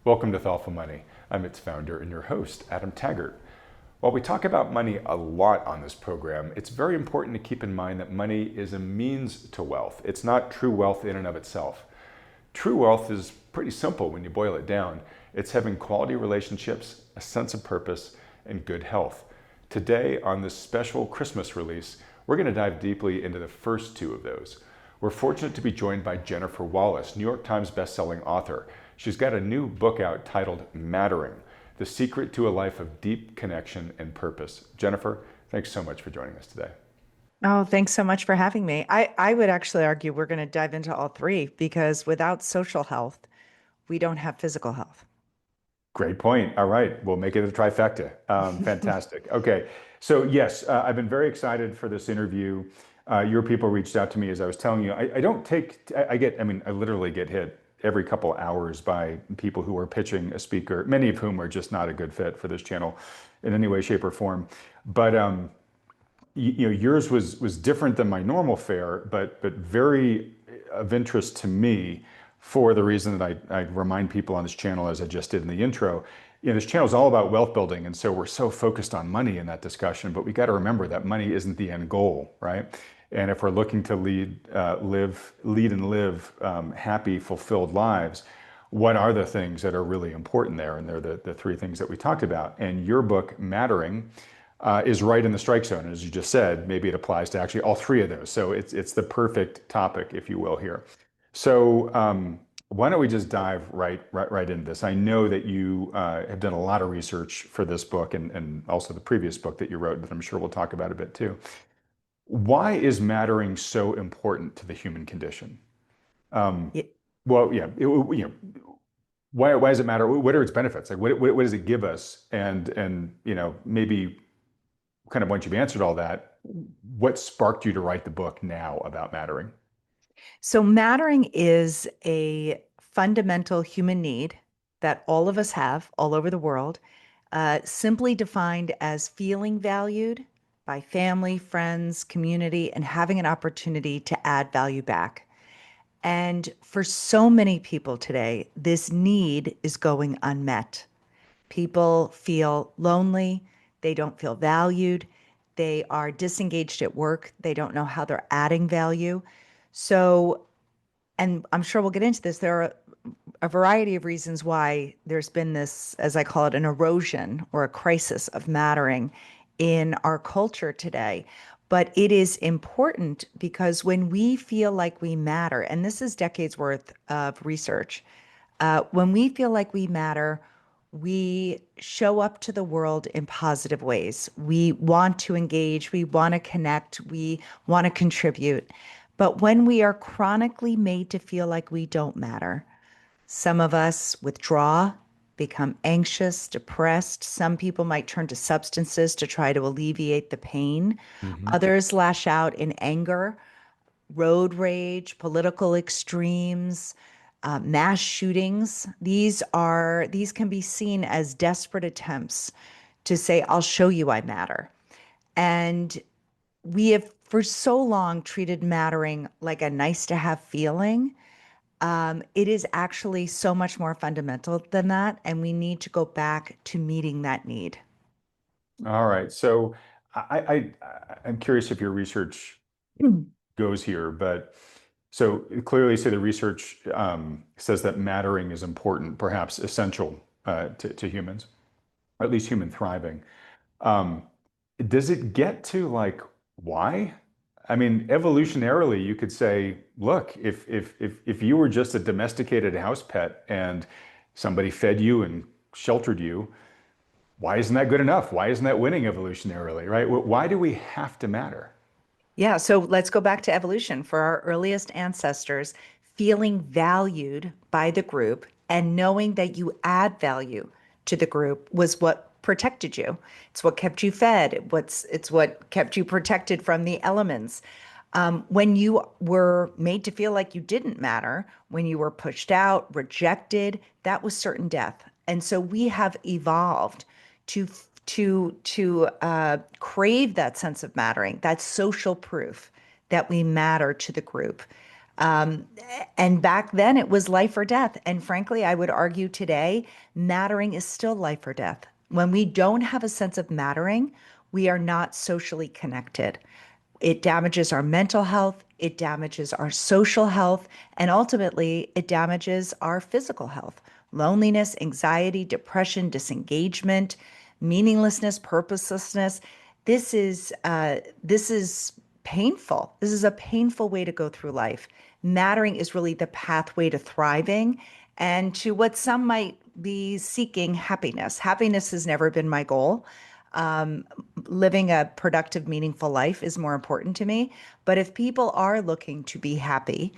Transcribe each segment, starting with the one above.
Welcome to Thoughtful Money. I'm its founder and your host, Adam Taggart. While we talk about money a lot on this program, it's very important to keep in mind that money is a means to wealth. It's not true wealth in and of itself. True wealth is pretty simple when you boil it down. It's having quality relationships, a sense of purpose, and good health. Today, on this special Christmas release, we're going to dive deeply into the first two of those. We're fortunate to be joined by Jennifer Wallace, New York Times bestselling author. She's got a new book out titled Mattering: The Secret to a Life of Deep Connection and Purpose. Jennifer, thanks so much for joining us today. Oh, thanks so much for having me. I would actually argue we're going to dive into all three because without social health, we don't have physical health. Great point. All right, we'll make it a trifecta. Fantastic. Okay, so yes, I've been very excited for this interview. Your people reached out to me, as I was telling you. I don't take, I get, I mean, I literally get hit every couple hours by people who are pitching a speaker, many of whom are just not a good fit for this channel in any way, shape, or form. But yours was different than my normal fare, but very of interest to me for the reason that I remind people on this channel, as I just did in the intro. This channel is all about wealth building, and so we're so focused on money in that discussion. But we got to remember that money isn't the end goal, right? And if we're looking to lead and live happy, fulfilled lives, what are the things that are really important there? And they're the three things that we talked about. And your book, Mattering, is right in the strike zone. As you just said, maybe it applies to actually all three of those. So it's the perfect topic, if you will, here. So why don't we just dive right into this? I know that you have done a lot of research for this book and also the previous book that you wrote that I'm sure we'll talk about a bit too. Why is mattering so important to the human condition? Um, Yeah. well, yeah, why does it matter? What are its benefits? Like, what does it give us? And maybe kind of once you've answered all that, what sparked you to write the book now about mattering? So mattering is a fundamental human need that all of us have all over the world, simply defined as feeling valued by family, friends, community, and having an opportunity to add value back. And for so many people today, this need is going unmet. People feel lonely. They don't feel valued. They are disengaged at work. They don't know how they're adding value. So, and I'm sure we'll get into this, there are a variety of reasons why there's been this, as I call it, an erosion or a crisis of mattering in our culture today. But it is important because when we feel like we matter, and this is decades worth of research, when we feel like we matter, we show up to the world in positive ways. We want to engage, we want to connect, we want to contribute. But when we are chronically made to feel like we don't matter, some of us withdraw, become anxious, depressed. Some people might turn to substances to try to alleviate the pain. Hmm. Others lash out in anger, road rage, political extremes, mass shootings. These can be seen as desperate attempts to say, "I'll show you I matter." And we have for so long treated mattering like a nice to have feeling. It is actually so much more fundamental than that, and we need to go back to meeting that need. All right. So I'm curious if your research goes here, but so clearly, say the research says that mattering is important, perhaps essential to humans, or at least human thriving. Um, does it get to like why? I mean, evolutionarily, you could say, look, if you were just a domesticated house pet and somebody fed you and sheltered you, why isn't that good enough? Why isn't that winning evolutionarily, right? Why do we have to matter? Yeah, so let's go back to evolution. For our earliest ancestors, feeling valued by the group and knowing that you add value to the group was what protected you. It's what kept you fed. It's what kept you protected from the elements. When you were made to feel like you didn't matter, when you were pushed out, rejected, that was certain death. And so we have evolved to crave that sense of mattering, that social proof that we matter to the group. Um, and back then it was life or death. And frankly, I would argue today, mattering is still life or death. When we don't have a sense of mattering, we are not socially connected. It damages our mental health, it damages our social health, and ultimately it damages our physical health. Loneliness, anxiety, depression, disengagement, meaninglessness, purposelessness. This is painful. This is a painful way to go through life. Mattering is really the pathway to thriving and to what some might be seeking happiness. Happiness has never been my goal. Um, Living a productive, meaningful life is more important to me. But if people are looking to be happy,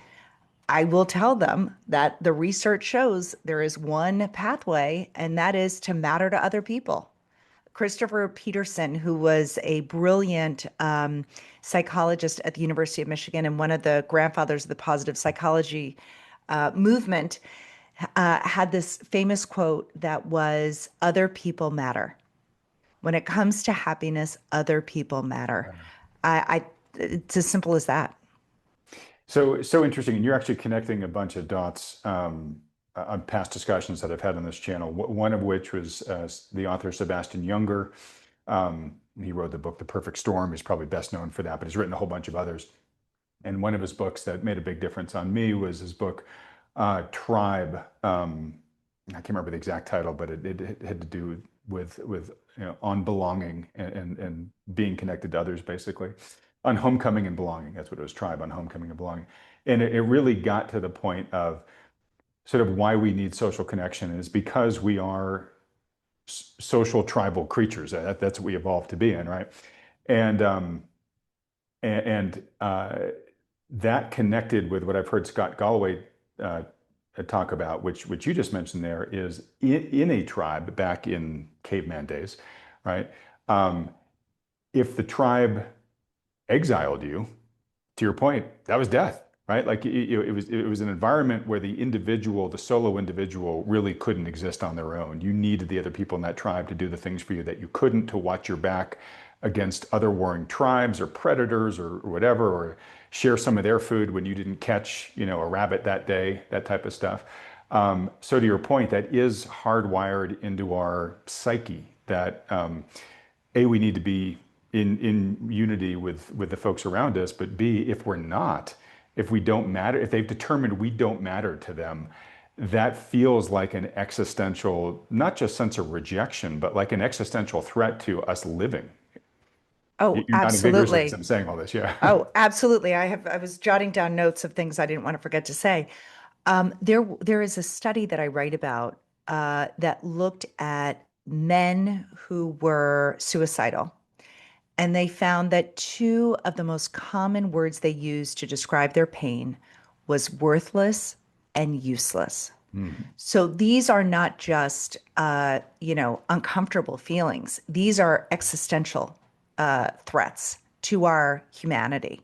I will tell them that the research shows there is one pathway, and that is to matter to other people. Christopher Peterson, who was a brilliant psychologist at the University of Michigan and one of the grandfathers of the positive psychology movement, had this famous quote that was, "Other people matter." When it comes to happiness, other people matter. It's as simple as that. So interesting, and you're actually connecting a bunch of dots on past discussions that I've had on this channel. One of which was the author Sebastian Junger. He wrote the book The Perfect Storm. He's probably best known for that, but he's written a whole bunch of others. And one of his books that made a big difference on me was his book Tribe. I can't remember the exact title, but it had to do with on belonging and being connected to others, basically. On homecoming and belonging. That's what it was, Tribe, on homecoming and belonging. And it really got to the point of sort of why we need social connection is because we are social tribal creatures. That's what we evolved to be in, right? And and that connected with what I've heard Scott Galloway talk about, which you just mentioned there, is in a tribe back in caveman days, right? Um, if the tribe exiled you, to your point, that was death, right? Like it was an environment where the individual, the solo individual, really couldn't exist on their own. You needed the other people in that tribe to do the things for you that you couldn't, to watch your back against other warring tribes or predators or whatever, or share some of their food when you didn't catch, a rabbit that day, that type of stuff. So to your point, that is hardwired into our psyche that A, we need to be in unity with the folks around us, but B, if we're not, if we don't matter, if they've determined we don't matter to them, that feels like an existential, not just sense of rejection, but like an existential threat to us living. Oh, You're nodding vigorously as absolutely. I'm saying all this, yeah. Oh, absolutely. I was jotting down notes of things I didn't want to forget to say. There is a study that I write about that looked at men who were suicidal, and they found that two of the most common words they used to describe their pain was worthless and useless. Mhm. So these are not just uncomfortable feelings. These are existential threats to our humanity.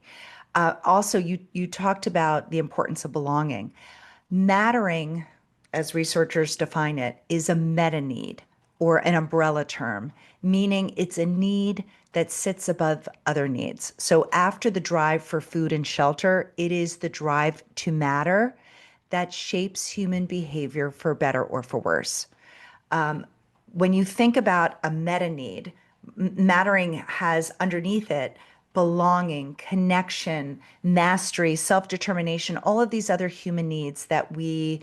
Also, you talked about the importance of belonging. Mattering, as researchers define it, is a meta need or an umbrella term, meaning it's a need that sits above other needs. So after the drive for food and shelter, it is the drive to matter that shapes human behavior for better or for worse. When you think about a meta need, mattering has underneath it belonging, connection, mastery, self-determination, all of these other human needs that we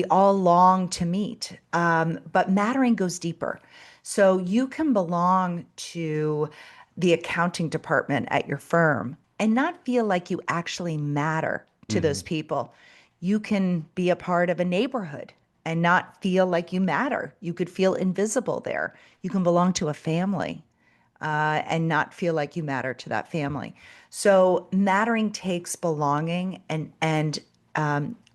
all long to meet. But mattering goes deeper. So you can belong to the accounting department at your firm and not feel like you actually matter to those Mhm. people. You can be a part of a neighborhood and not feel like you matter. You could feel invisible there. You can belong to a family and not feel like you matter to that family. So mattering takes belonging and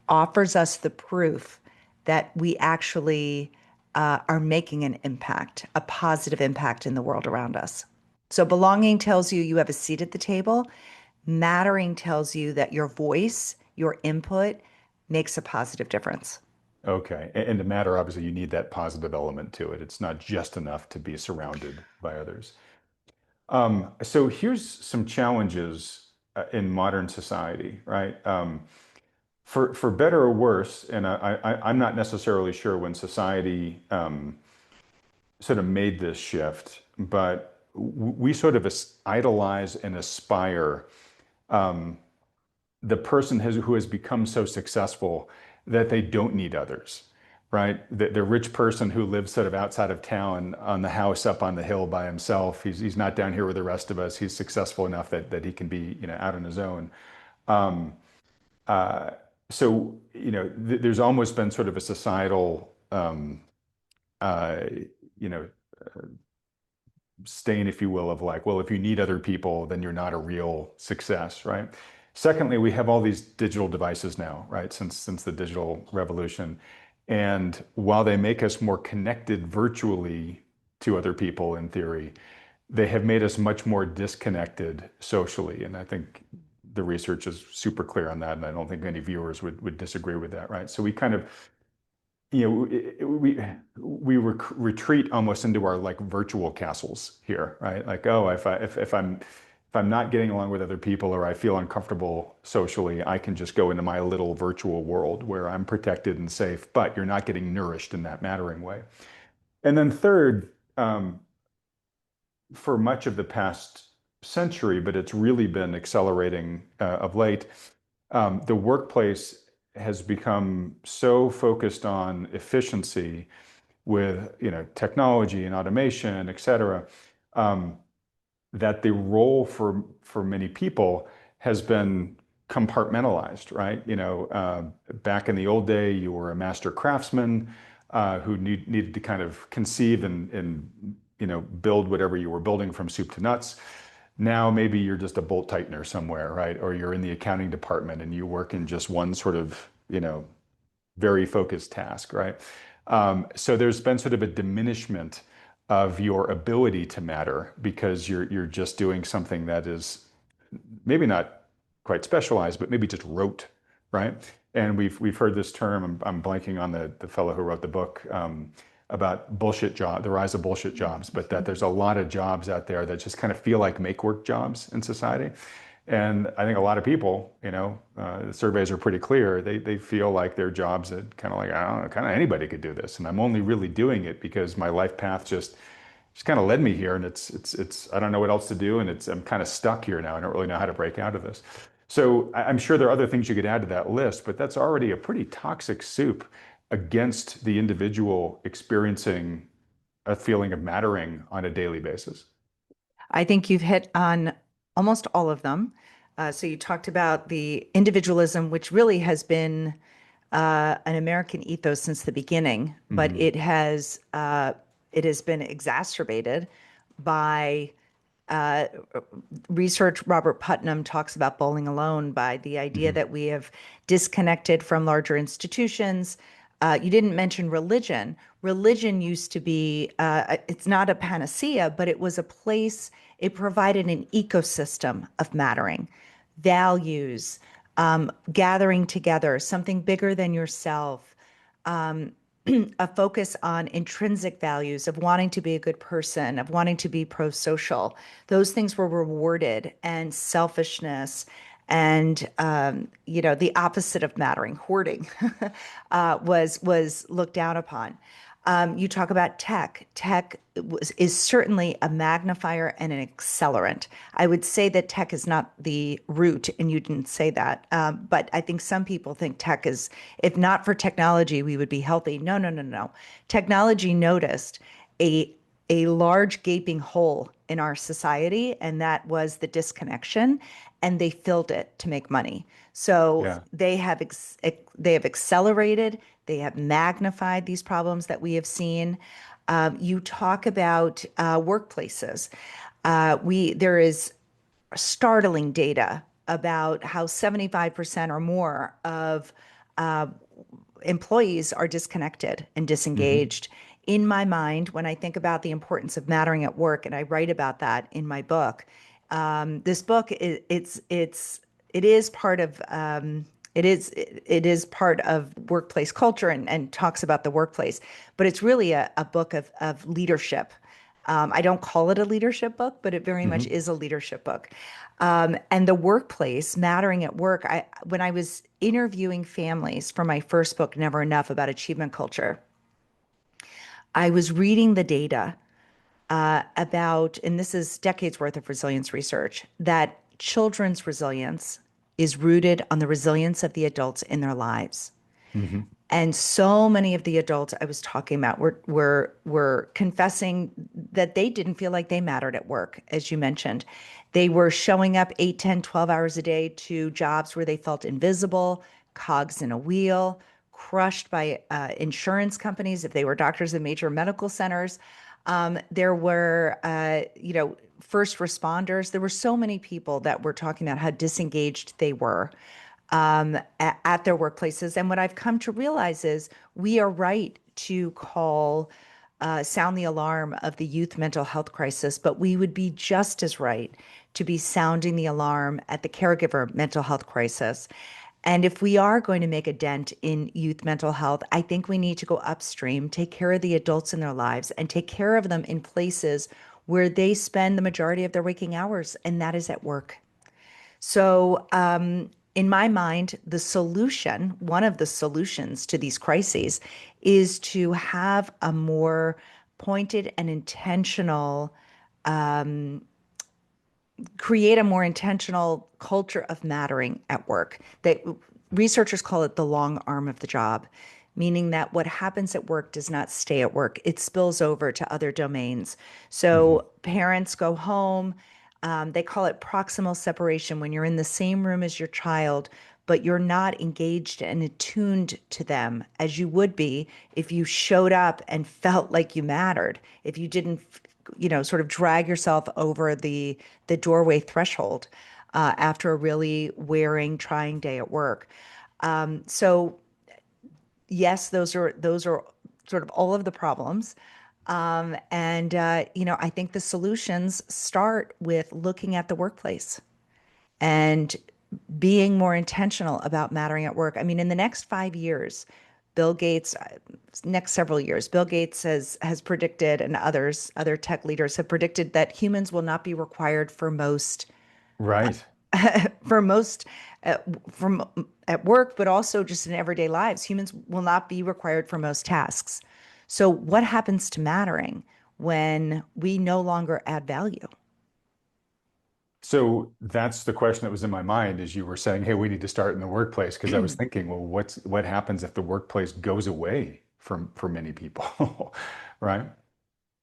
offers us the proof that we actually are making an impact, a positive impact in the world around us. So belonging tells you you have a seat at the table. Mattering tells you that your voice, your input makes a positive difference. Okay. And to matter, obviously, you need that positive element to it. It's not just enough to be surrounded by others. So here's some challenges in modern society, right? for better or worse, and I'm not necessarily sure when society sort of made this shift, but we sort of idolize and aspire the person who has become so successful that they don't need others, right? The rich person who lives sort of outside of town on the house up on the hill by himself. He's not down here with the rest of us. He's successful enough that he can be, out on his own. Um, uh, so, there's almost been sort of a societal, uh, you know, stain, if you will, of like, well, if you need other people, then you're not a real success, right? Secondly, we have all these digital devices now, right? Since the digital revolution. And while they make us more connected virtually to other people in theory, they have made us much more disconnected socially. And I think the research is super clear on that. And I don't think any viewers would disagree with that, right? So we kind of we retreat almost into our like virtual castles here, right? Like, oh, if I'm not getting along with other people or I feel uncomfortable socially, I can just go into my little virtual world where I'm protected and safe, but you're not getting nourished in that mattering way. And then third, for much of the past century, but it's really been accelerating of late, the workplace has become so focused on efficiency with technology and automation, et cetera, that the role for many people has been compartmentalized, right? Back in the old day, you were a master craftsman who needed to kind of conceive and build whatever you were building from soup to nuts. Now maybe you're just a bolt tightener somewhere, right? Or you're in the accounting department and you work in just one sort of, very focused task, right? So there's been sort of a diminishment of your ability to matter because you're just doing something that is maybe not quite specialized, but maybe just rote, right? And we've heard this term. I'm blanking on the fellow who wrote the book about bullshit job, the rise of bullshit jobs, but that there's a lot of jobs out there that just kind of feel like make work jobs in society. And I think a lot of people, the surveys are pretty clear. They feel like their jobs that kind of like, I don't know, kind of anybody could do this. And I'm only really doing it because my life path just kind of led me here. And it's I don't know what else to do. And I'm kind of stuck here now. I don't really know how to break out of this. So I'm sure there are other things you could add to that list, but that's already a pretty toxic soup against the individual experiencing a feeling of mattering on a daily basis. I think you've hit on almost all of them. So you talked about the individualism, which really has been an American ethos since the beginning, but Hmm. it has been exacerbated by uh, research. Robert Putnam talks about bowling alone by the idea Hmm. that we have disconnected from larger institutions. You didn't mention religion. Religion used to be, it's not a panacea, but it was a place, it provided an ecosystem of mattering, values, gathering together, something bigger than yourself, a focus on intrinsic values of wanting to be a good person, of wanting to be pro-social. Those things were rewarded, and selfishness and the opposite of mattering, hoarding, was looked down upon. You talk about tech. Tech is certainly a magnifier and an accelerant. I would say that tech is not the root, and you didn't say that. But I think some people think tech is, if not for technology, we would be healthy. No, no, no, no. Technology noticed a a large gaping hole in our society, and that was the disconnection, and they filled it to make money. So Yeah. they have accelerated, they have magnified these problems that we have seen. You talk about workplaces. There is startling data about how 75% or more of employees are disconnected and Hmm. disengaged. In my mind, when I think about the importance of mattering at work, and I write about that in my book, this book it is part of it is part of workplace culture and talks about the workplace, but it's really a book of leadership I don't call it a leadership book, but it very much Hmm. is a leadership book. And the workplace, mattering at work. When I was interviewing families for my first book, Never Enough, about achievement culture, I was reading the data about, and this is decades worth of resilience research, that children's resilience is rooted on the resilience of the adults in their lives. Hmm. And so many of the adults I was talking about were confessing that they didn't feel like they mattered at work, as you mentioned. They were showing up 8, 10, 12 hours a day to jobs where they felt invisible, cogs in a wheel, crushed by insurance companies if they were doctors in major medical centers. There were, first responders. There were so many people that were talking about how disengaged they were at their workplaces. And what I've come to realize is we are right to sound the alarm of the youth mental health crisis, but we would be just as right to be sounding the alarm at the caregiver mental health crisis. And if we are going to make a dent in youth mental health, I think we need to go upstream, take care of the adults in their lives, and take care of them in places where they spend the majority of their waking hours, and that is at work. So, in my mind, one of the solutions to these crises, is to have a more pointed and intentional, create a more intentional culture of mattering at work. That researchers call it the long arm of the job, meaning that what happens at work does not stay at work. It spills over to other domains. Hmm. So parents go home. They call it proximal separation when you're in the same room as your child, but you're not engaged and attuned to them as you would be if you showed up and felt like you mattered. If you didn't, sort of drag yourself over the doorway threshold after a really wearing, trying day at work. So yes, those are sort of all of the problems. And I think the solutions start with looking at the workplace and being more intentional about mattering at work. I mean, in the next 5 years, Bill Gates, next several years, Bill Gates has predicted, and other tech leaders have predicted, that humans will not be required for most Right. for most uh, from at work, but also just in everyday lives. Humans will not be required for most tasks. So what happens to mattering when we no longer add value? So that's the question that was in my mind as you were saying, hey, we need to start in the workplace. Because I was thinking, well, what happens if the workplace goes away for many people, right?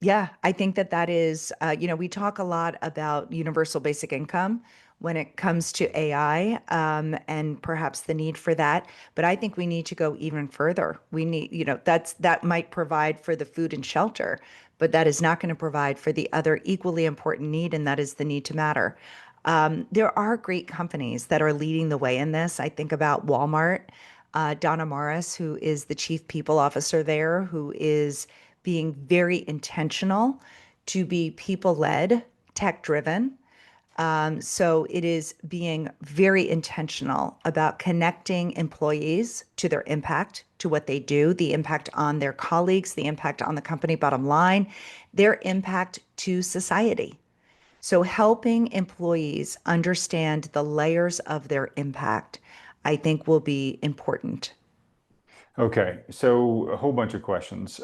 Yeah, I think that is, we talk a lot about universal basic income when it comes to AI, and perhaps the need for that. But I think we need to go even further. We need, that might provide for the food and shelter, but that is not going to provide for the other equally important need, and that is the need to matter. There are great companies that are leading the way in this. I think about Walmart, Donna Morris, who is the chief people officer there, who is being very intentional to be people led, tech driven. So it is being very intentional about connecting employees to their impact, to what they do, the impact on their colleagues, the impact on the company bottom line, their impact to society. So helping employees understand the layers of their impact, I think, will be important. Okay, so a whole bunch of questions.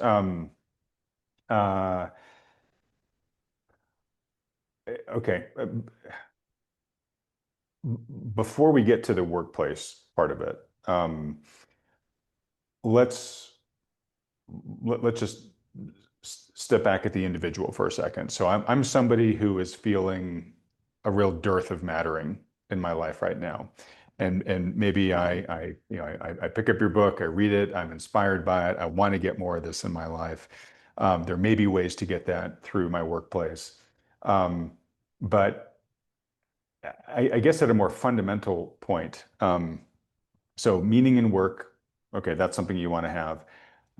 Uh, okay, before we get to the workplace part of it, let's let's just step back at the individual for a second. So I'm somebody who is feeling a real dearth of mattering in my life right now. And maybe I pick up your book, I read it, I'm inspired by it, I want to get more of this in my life. There may be ways to get that through my workplace. Um, but I guess at a more fundamental point, so meaning in work, okay, that's something you want to have.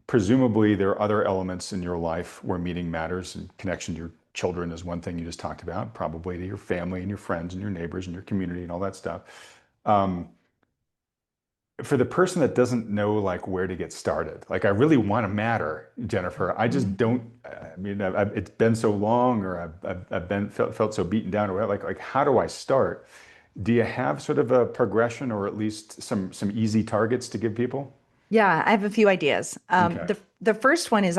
Presumably, there are other elements in your life where meaning matters, and connection to your children is one thing you just talked about, probably to your family and your friends and your neighbors and your community and all that stuff. Um, for the person that doesn't know like where to get started, like I really want to matter, Jennifer. I just Mhm. don't. I mean, it's been so long, or I've been felt so beaten down, or like how do I start? Do you have sort of a progression, or at least some easy targets to give people? Yeah, I have a few ideas. Okay. The first one is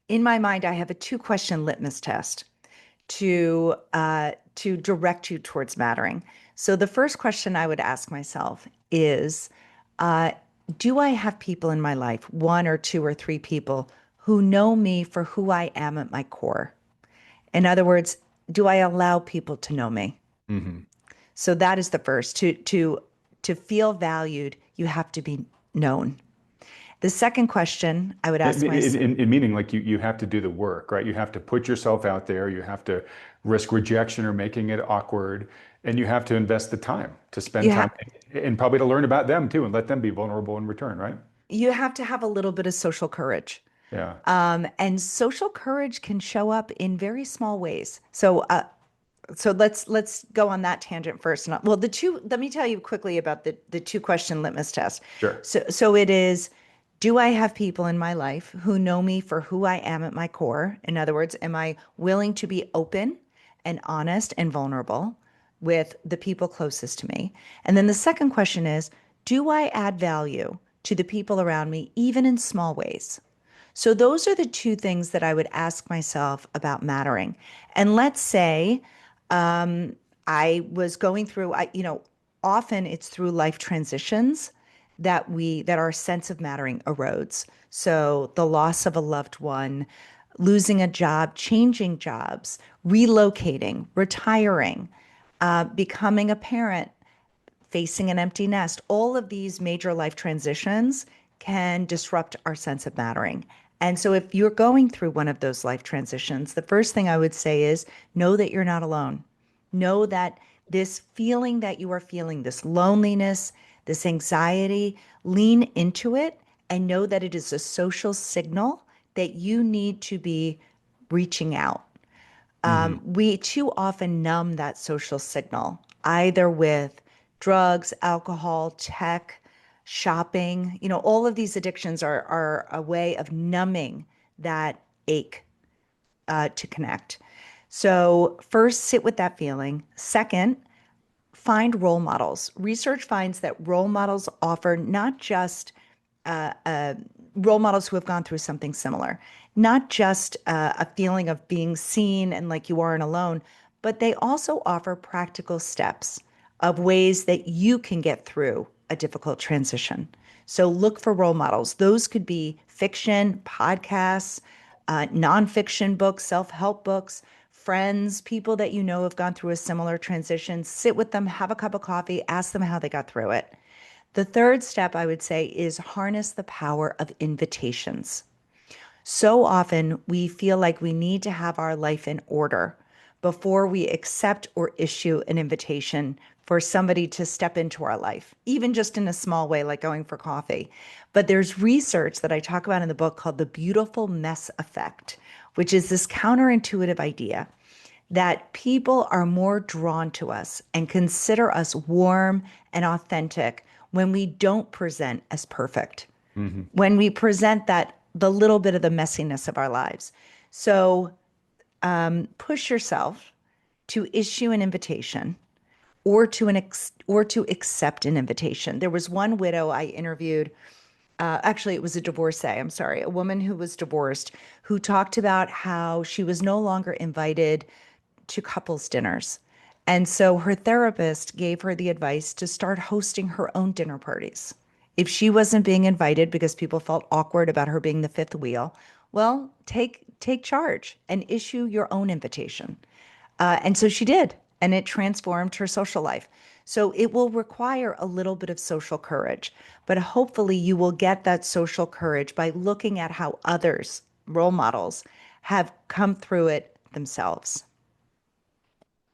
in my mind, I have a two-question litmus test to direct you towards mattering. So the first question I would ask myself is, uh, do I have people in my life, one or two or three people, who know me for who I am at my core? In other words, do I allow people to know me? Hmm. So that is the first. To feel valued, you have to be known. The second question I would ask myself, In meaning like you have to do the work, right? You have to put yourself out there. You have to risk rejection or making it awkward, and you have to invest the time to you spend time have and probably to learn about them too and let them be vulnerable in return, right? you have to have a little bit of social courage. Yeah, And social courage can show up in very small ways. So let's go on that tangent first. Well, the two. Let me tell you quickly about the two-question litmus test. sure. So it is, do I have people in my life who know me for who I am at my core? In other words, am I willing to be open and honest and vulnerable with the people closest to me? And then the second question is, do I add value to the people around me, even in small ways? So those are the two things that I would ask myself about mattering. And let's say I was going through, often it's through life transitions that our sense of mattering erodes. So the loss of a loved one, losing a job, changing jobs, relocating, retiring, becoming a parent, facing an empty nest, all of these major life transitions can disrupt our sense of mattering. And so, if you're going through one of those life transitions, the first thing I would say is know that you're not alone. Know that this feeling that you are feeling, this loneliness, this anxiety, lean into it and know that it is a social signal that you need to be reaching out. Hmm. We too often numb that social signal, either with drugs, alcohol, tech, shopping. All of these addictions are a way of numbing that ache to connect. So, first, sit with that feeling. Second, find role models. Research finds that role models offer not just role models who have gone through something similar, not just a feeling of being seen and like you aren't alone, but they also offer practical steps of ways that you can get through a difficult transition. So look for role models. Those could be fiction, podcasts, nonfiction books, self-help books, friends, people that you know have gone through a similar transition. Sit with them, have a cup of coffee, ask them how they got through it. The third step I would say is harness the power of invitations. So often we feel like we need to have our life in order before we accept or issue an invitation for somebody to step into our life, even just in a small way, like going for coffee. But there's research that I talk about in the book called the beautiful mess effect, which is this counterintuitive idea that people are more drawn to us and consider us warm and authentic when we don't present as perfect, Hmm. when we present that the little bit of the messiness of our lives. So push yourself to issue an invitation or to accept an invitation. There was one widow I interviewed. Actually, it was a divorcee. I'm sorry, a woman who was divorced who talked about how she was no longer invited to couples dinners. And so her therapist gave her the advice to start hosting her own dinner parties. If she wasn't being invited because people felt awkward about her being the fifth wheel, well, take charge and issue your own invitation. And so she did, and it transformed her social life. So it will require a little bit of social courage, but hopefully you will get that social courage by looking at how others, role models, have come through it themselves.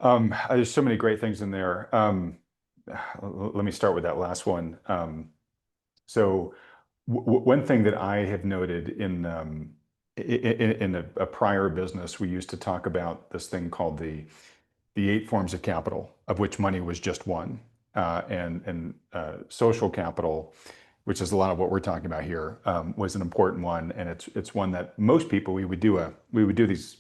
There's so many great things in there. Let me start with that last one. So one thing that I have noted in a prior business, we used to talk about this thing called the eight forms of capital, of which money was just one. and social capital, which is a lot of what we're talking about here, was an important one, and it's one that most people we would do these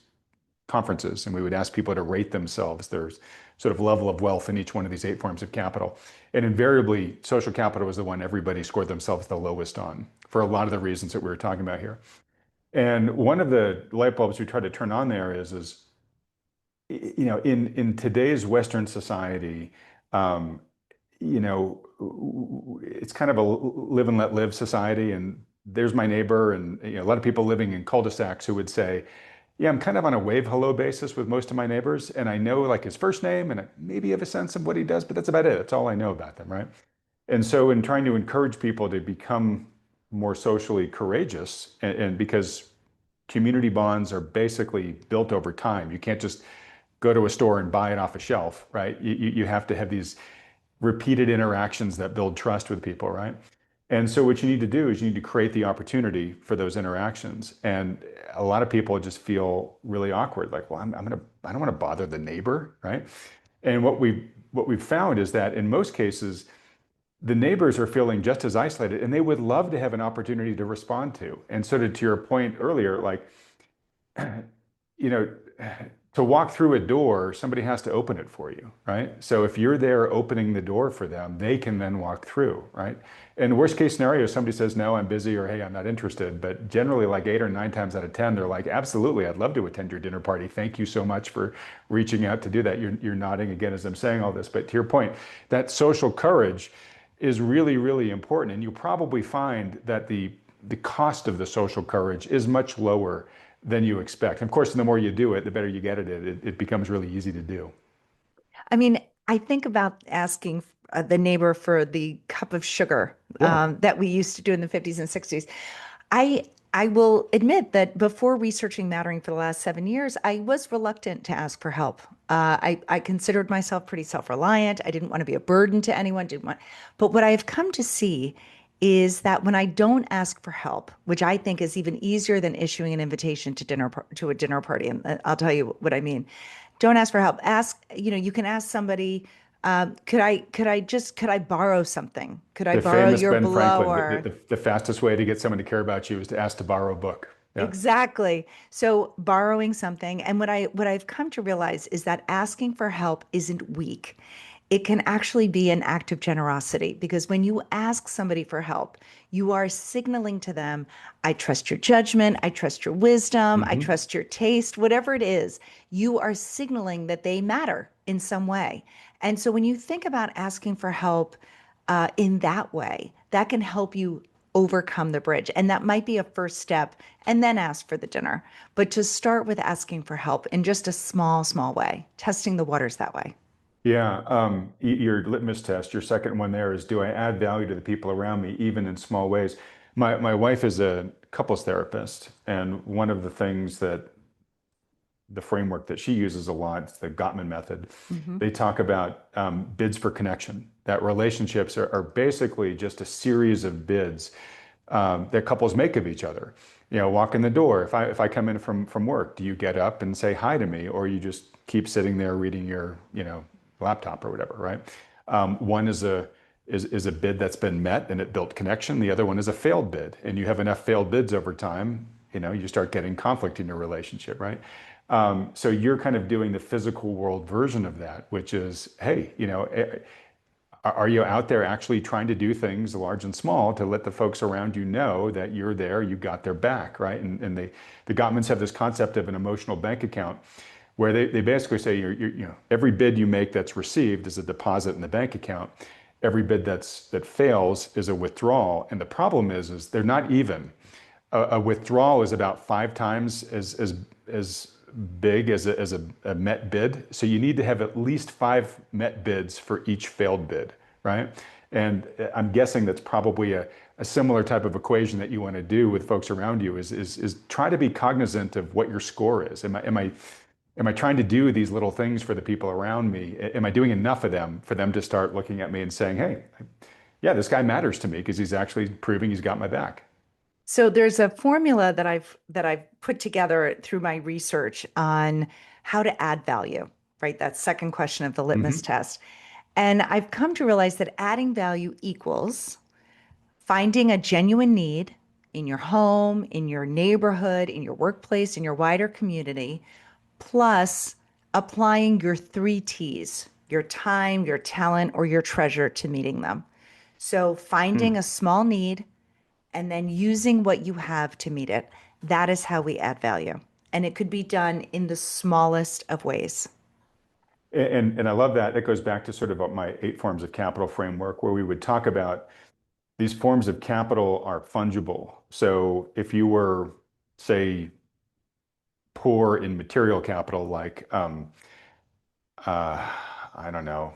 conferences and we would ask people to rate themselves their sort of level of wealth in each one of these 8 forms of capital, and invariably social capital was the one everybody scored themselves the lowest on for a lot of the reasons that we were talking about here. And one of the light bulbs we try to turn on there is in today's Western society, um, it's kind of a live and let live society. And there's my neighbor, and a lot of people living in cul-de-sacs who would say, yeah, I'm kind of on a wave hello basis with most of my neighbors, and I know like his first name, and I maybe have a sense of what he does, but that's about it. That's all I know about them, right? And so, in trying to encourage people to become more socially courageous, and because community bonds are basically built over time, you can't just go to a store and buy it off a shelf, right? You have to have these repeated interactions that build trust with people, right? And so what you need to do is you need to create the opportunity for those interactions. And a lot of people just feel really awkward, like, well, I don't want to bother the neighbor, right? And what we've found is that in most cases, the neighbors are feeling just as isolated, and they would love to have an opportunity to respond to. And so to your point earlier, like, you know, to walk through a door, somebody has to open it for you, right? So if you're there opening the door for them, they can then walk through, right? And worst case scenario, somebody says, no, I'm busy, or hey, I'm not interested. But generally, like 8 or 9 times out of 10, they're like, absolutely, I'd love to attend your dinner party. Thank you so much for reaching out to do that. You're nodding again as I'm saying all this. But to your point, that social courage is really, really important. And you probably find that the cost of the social courage is much lower than you expect. Of course, the more you do it, the better you get at it. It becomes really easy to do. I mean, I think about asking the neighbor for the cup of sugar Yeah. that we used to do in the 50s and 60s. I I will admit that before researching mattering for the last 7 years, I was reluctant to ask for help. I considered myself pretty self-reliant. I didn't want to be a burden to anyone. Didn't want, but what I have come to see is that when I don't ask for help, which I think is even easier than issuing an invitation to to a dinner party, and I'll tell you what I mean. Don't ask for help. Ask, you can ask somebody, could I borrow something? Could I The borrow famous your Ben Franklin, blower? the fastest way to get someone to care about you is to ask to borrow a book. Yeah. Exactly. So borrowing something, and what I've come to realize is that asking for help isn't weak. It can actually be an act of generosity because when you ask somebody for help, you are signaling to them, I trust your judgment, I trust your wisdom, I Hmm. trust your taste, whatever it is, you are signaling that they matter in some way. And so when you think about asking for help in that way, that can help you overcome the bridge. And that might be a first step, and then ask for the dinner. But to start with asking for help in just a small, small way, testing the waters that way. Yeah. Your litmus test, your second one there is, do I add value to the people around me, even in small ways? My wife is a couples therapist, and one of the things that the framework that she uses a lot, it's the Gottman method. Hmm. They talk about bids for connection, that relationships are basically just a series of bids that couples make of each other. Walk in the door. If I come in from work, do you get up and say hi to me, or you just keep sitting there reading your laptop or whatever, right? One is a bid that's been met and it built connection. The other one is a failed bid, and you have enough failed bids over time. You start getting conflict in your relationship, right? So you're kind of doing the physical world version of that, which is, hey, are you out there actually trying to do things large and small to let the folks around you know that you're there, you got their back, right? And the Gottmans have this concept of an emotional bank account where they basically say every bid you make that's received is a deposit in the bank account. Every bid that fails is a withdrawal. And the problem is they're not even. A withdrawal is about 5 times as big as a met bid. So you need to have at least 5 met bids for each failed bid, right? And I'm guessing that's probably a similar type of equation that you want to do with folks around you is try to be cognizant of what your score is. Am I trying to do these little things for the people around me? Am I doing enough of them for them to start looking at me and saying, hey, yeah, this guy matters to me because he's actually proving he's got my back. So there's a formula that I've put together through my research on how to add value, right? That second question of the litmus Hmm. test. And I've come to realize that adding value equals finding a genuine need in your home, in your neighborhood, in your workplace, in your wider community, plus applying your three T's, your time, your talent, or your treasure to meeting them. So finding Hmm. a small need and then using what you have to meet it. That is how we add value. And it could be done in the smallest of ways. And I love that. That goes back to sort of my 8 forms of capital framework, where we would talk about these forms of capital are fungible. So if you were, say, poor in material capital, like uh, I don't know,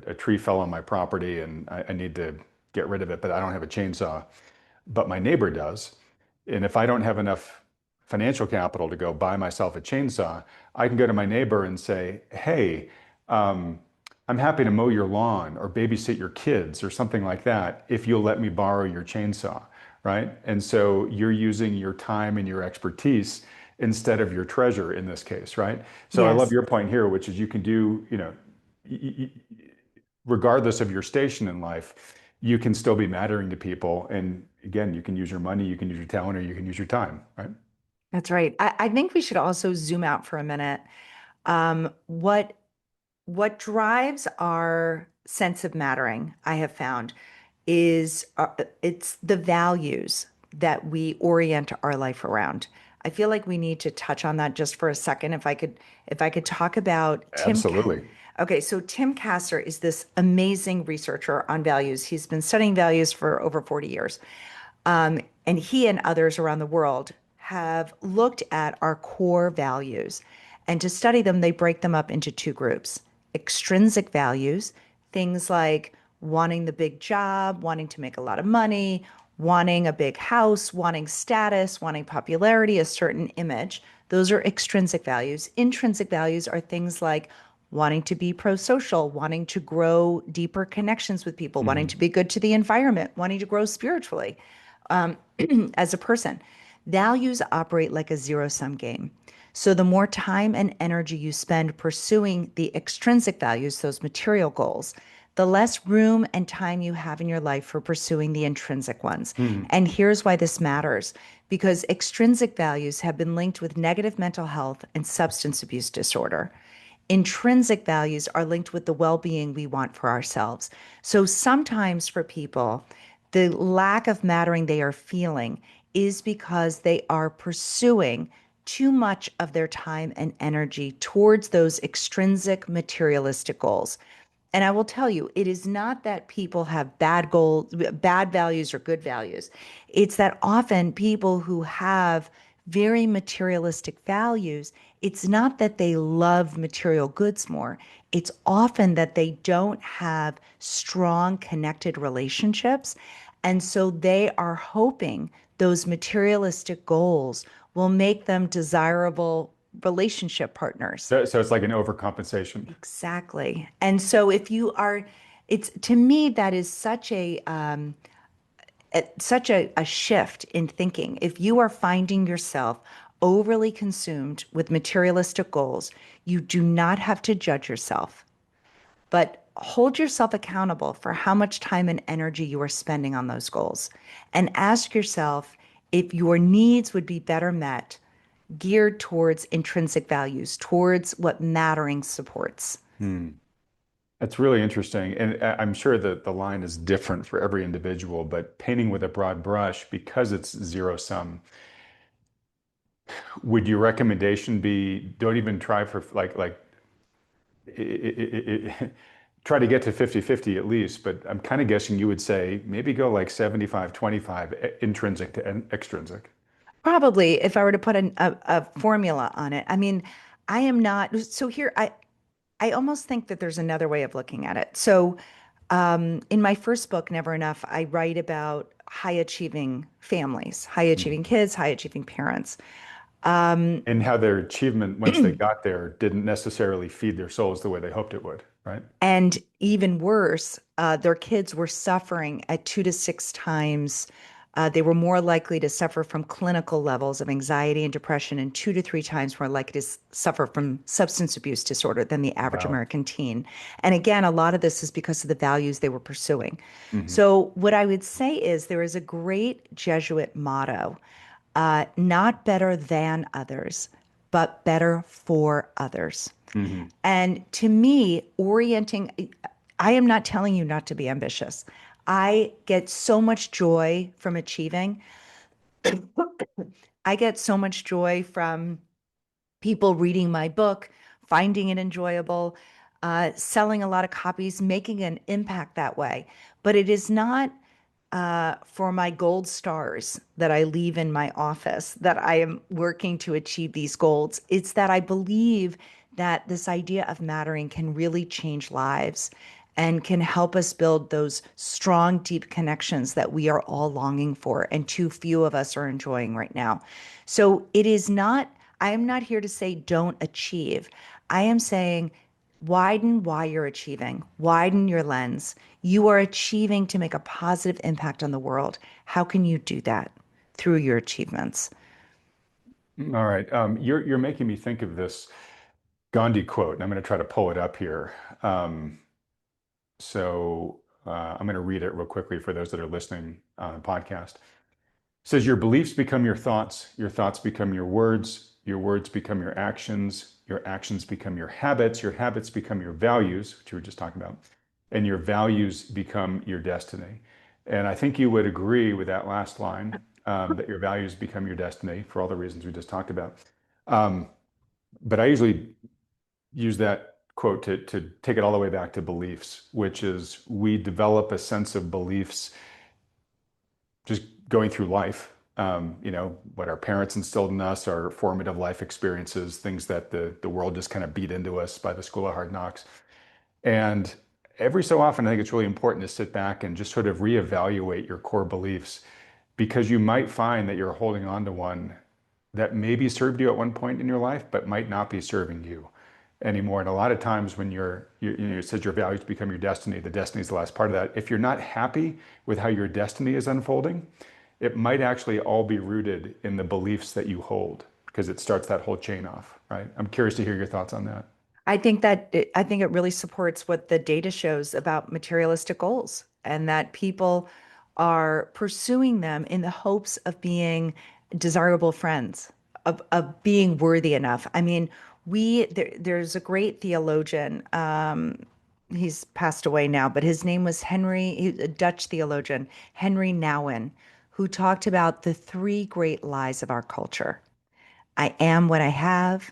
a tree fell on my property and I need to get rid of it, but I don't have a chainsaw, but my neighbor does. And if I don't have enough financial capital to go buy myself a chainsaw, I can go to my neighbor and say, hey, um, I'm happy to mow your lawn or babysit your kids or something like that if you'll let me borrow your chainsaw, right? And so you're using your time and your expertise instead of your treasure in this case, right? So I love Yes, your point here, which is you can do, regardless of your station in life, you can still be mattering to people. And again, you can use your money, you can use your talent, or you can use your time, right? that's right. I think we should also zoom out for a minute. Um, what what drives our sense of mattering, I have found, is it's the values that we orient our life around. I feel like we need to touch on that just for a second. If I could talk about Absolutely. Okay, so Tim Kasser is this amazing researcher on values. He's been studying values for over 40 years. And he and others around the world have looked at our core values. And to study them, they break them up into two groups: extrinsic values, things like wanting the big job, wanting to make a lot of money, wanting a big house, wanting status, wanting popularity, a certain image. Those are extrinsic values. Intrinsic values are things like wanting to be pro-social, wanting to grow deeper connections with people, wanting to Mhm. be good to the environment, wanting to grow spiritually as a person. Values operate like a zero-sum game. So the more time and energy you spend pursuing the extrinsic values, those material goals, the less room and time you have in your life for pursuing the intrinsic ones. Mhm. And here's why this matters: because extrinsic values have been linked with negative mental health and substance abuse disorder. Intrinsic values are linked with the well being we want for ourselves. So sometimes for people, the lack of mattering they are feeling is because they are pursuing too much of their time and energy towards those extrinsic materialistic goals. And I will tell you, it is not that people have bad goals, bad values, or good values. It's that often people who have very materialistic values, it's not that they love material goods more. It's often that they don't have strong connected relationships. And so they are hoping those materialistic goals will make them desirable relationship partners. So it's like an overcompensation. Exactly. And so if you are, it's to me that is such a shift in thinking. If you are finding yourself overly consumed with materialistic goals, you do not have to judge yourself, but hold yourself accountable for how much time and energy you are spending on those goals. And ask yourself if your needs would be better met geared towards intrinsic values, towards what mattering supports. Hmm. That's really interesting. And I'm sure that the line is different for every individual, but painting with a broad brush, because it's zero sum, would your recommendation be don't even try for like try to get to 50-50 at least, but I'm kind of guessing you would say maybe go like 75-25 intrinsic to extrinsic. Probably, if I were to put a formula on it. I mean, I am not. So here, I almost think that there's another way of looking at it. So, in my first book, Never Enough, I write about high achieving families, high achieving Mhm. kids, high achieving parents. Um, And how their achievement once they got there didn't necessarily feed their souls the way they hoped it would, right? and even worse, their kids were suffering at 2 to 6 times. They were more likely to suffer from clinical levels of anxiety and depression, and 2 to 3 times more likely to suffer from substance abuse disorder than the average Wow. American teen. And again, a lot of this is because of the values they were pursuing. Hmm. So, what I would say is there is a great Jesuit motto, not better than others, but better for others. Hmm. And to me, I am not telling you not to be ambitious. I get so much joy from achieving. I get so much joy from people reading my book, finding it enjoyable, selling a lot of copies, making an impact that way. But it is not for my gold stars that I leave in my office that I am working to achieve these goals. It's that I believe that this idea of mattering can really change lives and can help us build those strong, deep connections that we are all longing for and too few of us are enjoying right now. So it is not, I am not here to say don't achieve. I am saying widen why you're achieving, widen your lens. You are achieving to make a positive impact on the world. How can you do that through your achievements? All right. You're making me think of this Gandhi quote, and I'm going to try to pull it up here. I'm going to read it real quickly for those that are listening on the podcast. It says, your beliefs become your thoughts become your words become your actions become your habits become your values, which you were just talking about, and your values become your destiny. And I think you would agree with that last line, that your values become your destiny for all the reasons we just talked about. Um, but I usually use that quote to take it all the way back to beliefs, which is we develop a sense of beliefs just going through life. What our parents instilled in us, our formative life experiences, things that the world just kind of beat into us by the school of hard knocks. And every so often, I think it's really important to sit back and just sort of reevaluate your core beliefs because you might find that you're holding on to one that maybe served you at one point in your life, but might not be serving you anymore. And a lot of times when it says your values become your destiny, the destiny is the last part of that. If you're not happy with how your destiny is unfolding, it might actually all be rooted in the beliefs that you hold because it starts that whole chain off, right? I'm curious to hear your thoughts on that. I think it really supports what the data shows about materialistic goals and that people are pursuing them in the hopes of being desirable friends, of being worthy enough. I mean, there's a great theologian. He's passed away now, but his name was a Dutch theologian, Henry Nouwen, who talked about the three great lies of our culture. I am what I have.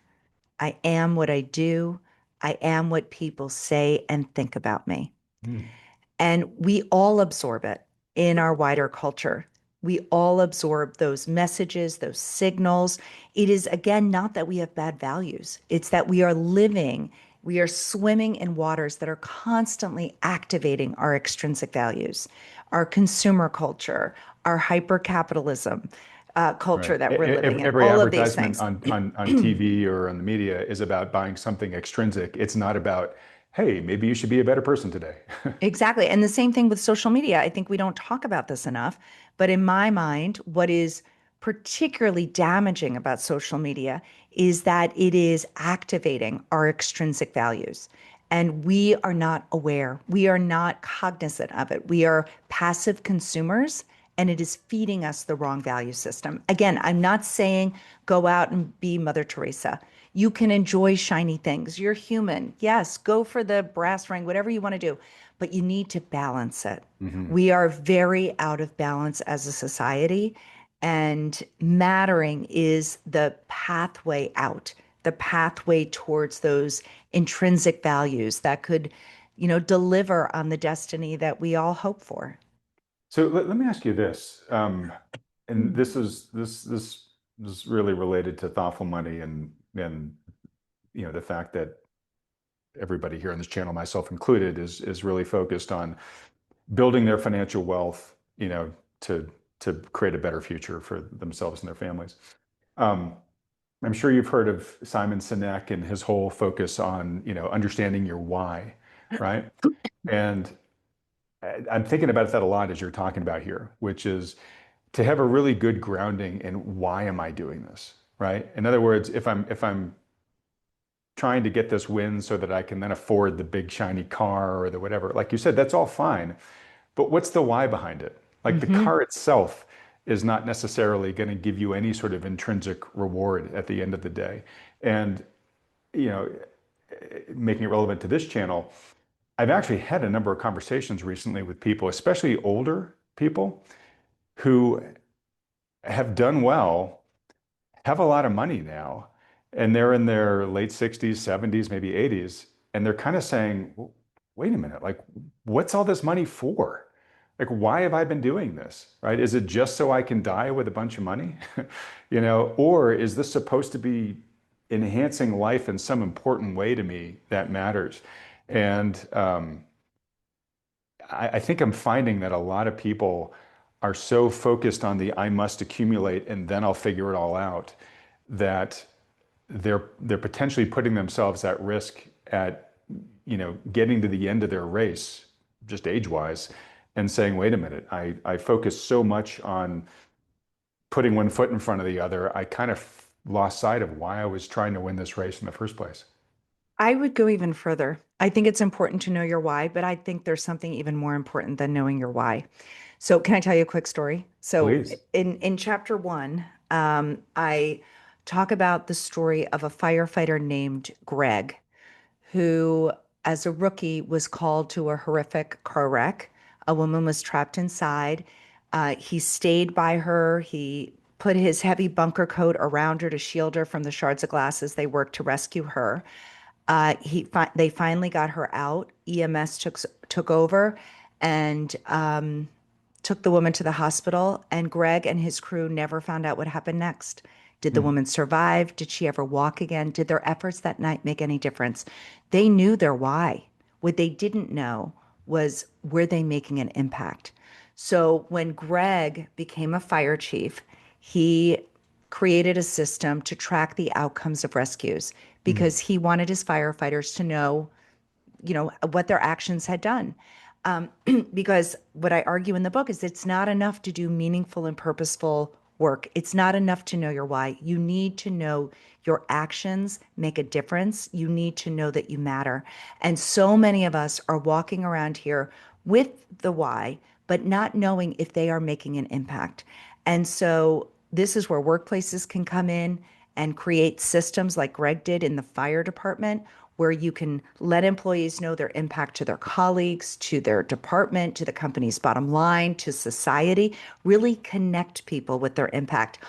I am what I do. I am what people say and think about me. Mm. And we all absorb it in our wider culture. We all absorb those messages, those signals. It is, again, not that we have bad values, it's that we are swimming in waters that are constantly activating our extrinsic values, our consumer culture, our hyper capitalism Right. culture that we're living in, Every all of these advertisement things. on TV or on the media is about buying something extrinsic. It's not about, hey, maybe you should be a better person today. Exactly. And the same thing with social media. I think we don't talk about this enough. But in my mind, what is particularly damaging about social media is that it is activating our extrinsic values. And we are not aware, we are not cognizant of it. We are passive consumers, and it is feeding us the wrong value system. Again, I'm not saying go out and be Mother Teresa. You can enjoy shiny things. You're human. Yes, go for the brass ring, whatever you want to do, but you need to balance it. Hmm. We are very out of balance as a society, and mattering is the pathway out, the pathway towards those intrinsic values that could, deliver on the destiny that we all hope for. So let me ask you this, and this is really related to thoughtful money and the fact that everybody here on this channel, myself included, is really focused on building their financial wealth, to create a better future for themselves and their families. Um, I'm sure you've heard of Simon Sinek and his whole focus on, understanding your why, right? And I'm thinking about that a lot as you're talking about here, which is to have a really good grounding in why am I doing this, right? In other words, if I'm trying to get this win so that I can then afford the big shiny car or the whatever, like you said, that's all fine. But what's the why behind it? Like the Hmm. car itself is not necessarily going to give you any sort of intrinsic reward at the end of the day. And, you know, making it relevant to this channel, I've actually had a number of conversations recently with people, especially older people who have done well, have a lot of money now, and they're in their late 60s, 70s, maybe 80s, and they're kind of saying, "Well, wait a minute, like, what's all this money for? Like, why have I been doing this? Right? Is it just so I can die with a bunch of money? Or is this supposed to be enhancing life in some important way to me that matters?" And I think I'm finding that a lot of people are so focused on the I must accumulate and then I'll figure it all out that they're potentially putting themselves at risk at getting to the end of their race, just age-wise, and saying, wait a minute, I focus so much on putting one foot in front of the other, I kind of lost sight of why I was trying to win this race in the first place. I would go even further. I think it's important to know your why, but I think there's something even more important than knowing your why. So, can I tell you a quick story? So, Please. in chapter one, I talk about the story of a firefighter named Greg, who, as a rookie, was called to a horrific car wreck. A woman was trapped inside. He stayed by her. He put his heavy bunker coat around her to shield her from the shards of glass as they worked to rescue her. They finally got her out. EMS took over and took the woman to the hospital. And Greg and his crew never found out what happened next. Did the Hmm. woman survive? Did she ever walk again? Did their efforts that night make any difference? They knew their why. What they didn't know was, were they making an impact? So when Greg became a fire chief, he created a system to track the outcomes of rescues Hmm. because he wanted his firefighters to know, what their actions had done. Because what I argue in the book is it's not enough to do meaningful and purposeful work. It's not enough to know your why. You need to know your actions make a difference. You need to know that you matter. And so many of us are walking around here with the why, but not knowing if they are making an impact. And so this is where workplaces can come in and create systems like Greg did in the fire department, where you can let employees know their impact to their colleagues, to their department, to the company's bottom line, to society, really connect people with their impact.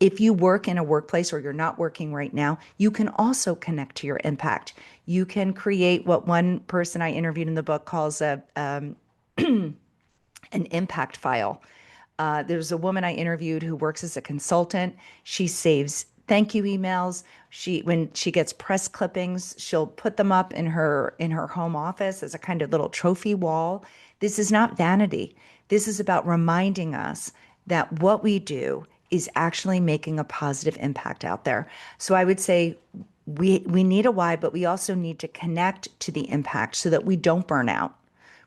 If you work in a workplace or you're not working right now, you can also connect to your impact. You can create what one person I interviewed in the book calls an impact file. There's a woman I interviewed who works as a consultant. She saves thank you emails. When she gets press clippings, she'll put them up in her home office as a kind of little trophy wall. This is not vanity. This is about reminding us that what we do is actually making a positive impact out there. So I would say we need a why, but we also need to connect to the impact so that we don't burn out.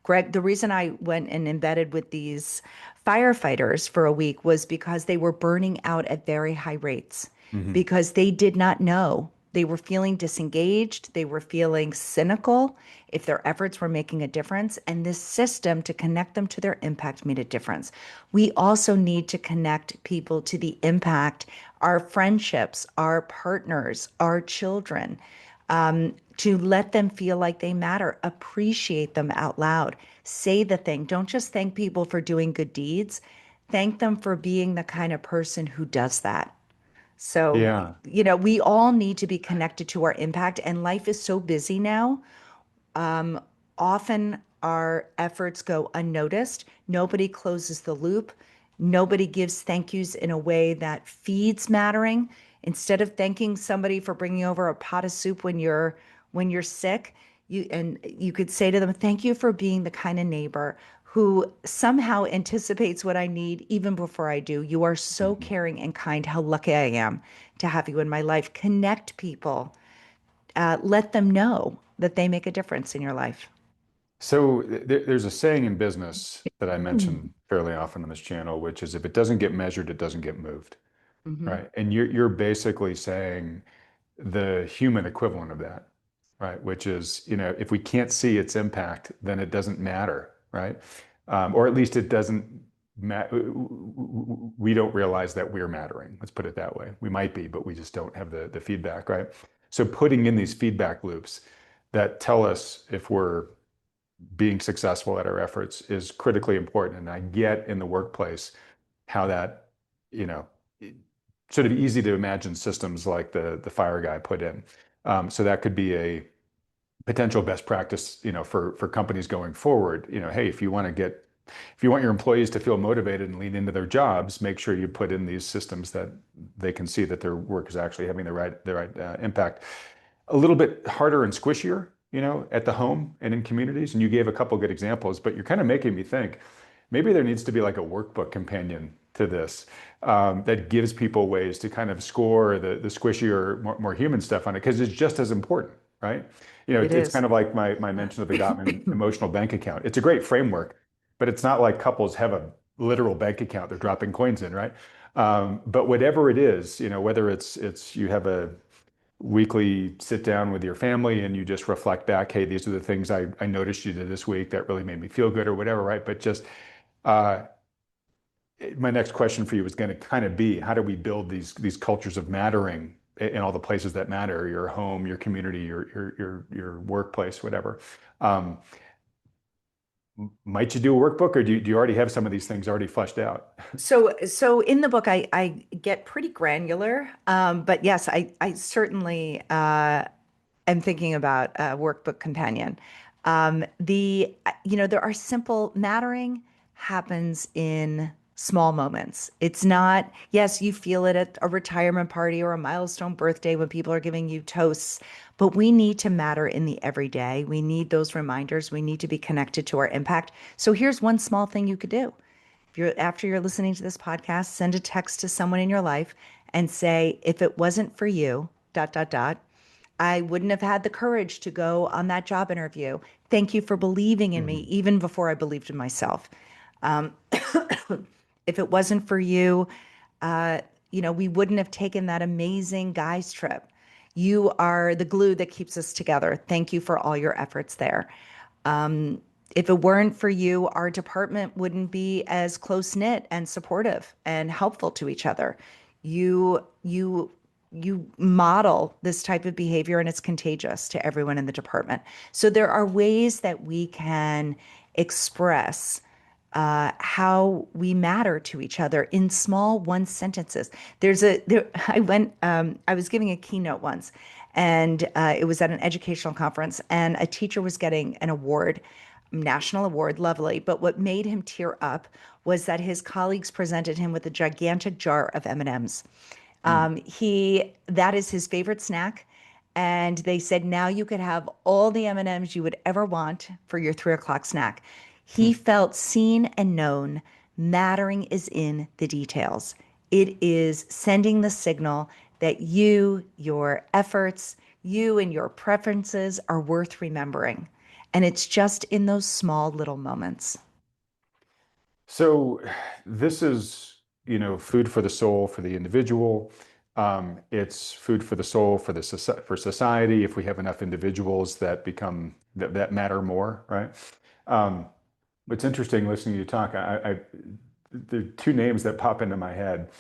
Greg, the reason I went and embedded with these firefighters for a week was because they were burning out at very high rates Hmm. because they did not know. They were feeling disengaged. They were feeling cynical if their efforts were making a difference. And this system to connect them to their impact made a difference. We also need to connect people to the impact, our friendships, our partners, our children, to let them feel like they matter, appreciate them out loud, say the thing. Don't just thank people for doing good deeds, thank them for being the kind of person who does that. So, Yeah. we all need to be connected to our impact, and life is so busy now. Often our efforts go unnoticed. Nobody closes the loop. Nobody gives thank yous in a way that feeds mattering. Instead of thanking somebody for bringing over a pot of soup when you're sick, you could say to them, "Thank you for being the kind of neighbor who somehow anticipates what I need even before I do. You are so Mhm. caring and kind. How lucky I am to have you in my life." Connect people, let them know that they make a difference in your life. So there's a saying in business that I mention fairly often on this channel, which is if it doesn't get measured, it doesn't get moved, Mm-hmm. right? And you're basically saying the human equivalent of that, right? Which is, if we can't see its impact, then it doesn't matter, right? Or at least it doesn't matter. We don't realize that we're mattering. Let's put it that way. We might be, but we just don't have the feedback, right? So putting in these feedback loops that tell us if we're being successful at our efforts is critically important. And I get in the workplace how that, you know, sort of easy to imagine systems like the fire guy put in. So that could be a potential best practice, for companies going forward. Hey, if you want your employees to feel motivated and lean into their jobs, make sure you put in these systems that they can see that their work is actually having the right impact. A little bit harder and squishier, at the home and in communities. And you gave a couple good examples, but you're kind of making me think maybe there needs to be like a workbook companion to this, that gives people ways to kind of score the squishier, more human stuff on it, because it's just as important, right? It It's is. kind of like my mention of the Gottman emotional bank account. It's a great framework, but it's not like couples have a literal bank account they're dropping coins in, right? But whatever it is, whether it's you have a weekly sit down with your family and you just reflect back, hey, these are the things I noticed you did this week that really made me feel good or whatever, right? But just uh, my next question for you is going to kind of be, how do we build these cultures of mattering in all the places that matter, your home, your community, your workplace, whatever. Um, might you do a workbook, or do you already have some of these things already fleshed out? So in the book, I get pretty granular, but yes, I certainly am thinking about a workbook companion. There are simple mattering happens in small moments. It's not, yes, you feel it at a retirement party or a milestone birthday when people are giving you toasts, but we need to matter in the everyday. We need those reminders. We need to be connected to our impact. So here's one small thing you could do. If you're after you're listening to this podcast, send a text to someone in your life and say, if it wasn't for you, dot, dot, dot, I wouldn't have had the courage to go on that job interview. Thank you for believing in me, Mhm. even before I believed in myself. Um, if it wasn't for you, uh, we wouldn't have taken that amazing guys trip. You are the glue that keeps us together. Thank you for all your efforts there. If it weren't for you, our department wouldn't be as close knit and supportive and helpful to each other. You model this type of behavior and it's contagious to everyone in the department. So there are ways that we can express how we matter to each other in small one sentences. I was giving a keynote once, and it was at an educational conference, and a teacher was getting an award, national award, lovely. But what made him tear up was that his colleagues presented him with a gigantic jar of M&Ms. Mm. That is his favorite snack. And they said, now you could have all the M&Ms you would ever want for your 3 o'clock snack. He felt seen and known. Mattering is in the details. It is sending the signal that you, your efforts, you and your preferences are worth remembering. And it's just in those small little moments. So this is, food for the soul for the individual. It's food for the soul for for society if we have enough individuals that matter more, right? Um, what's interesting listening to you talk, there are two names that pop into my head.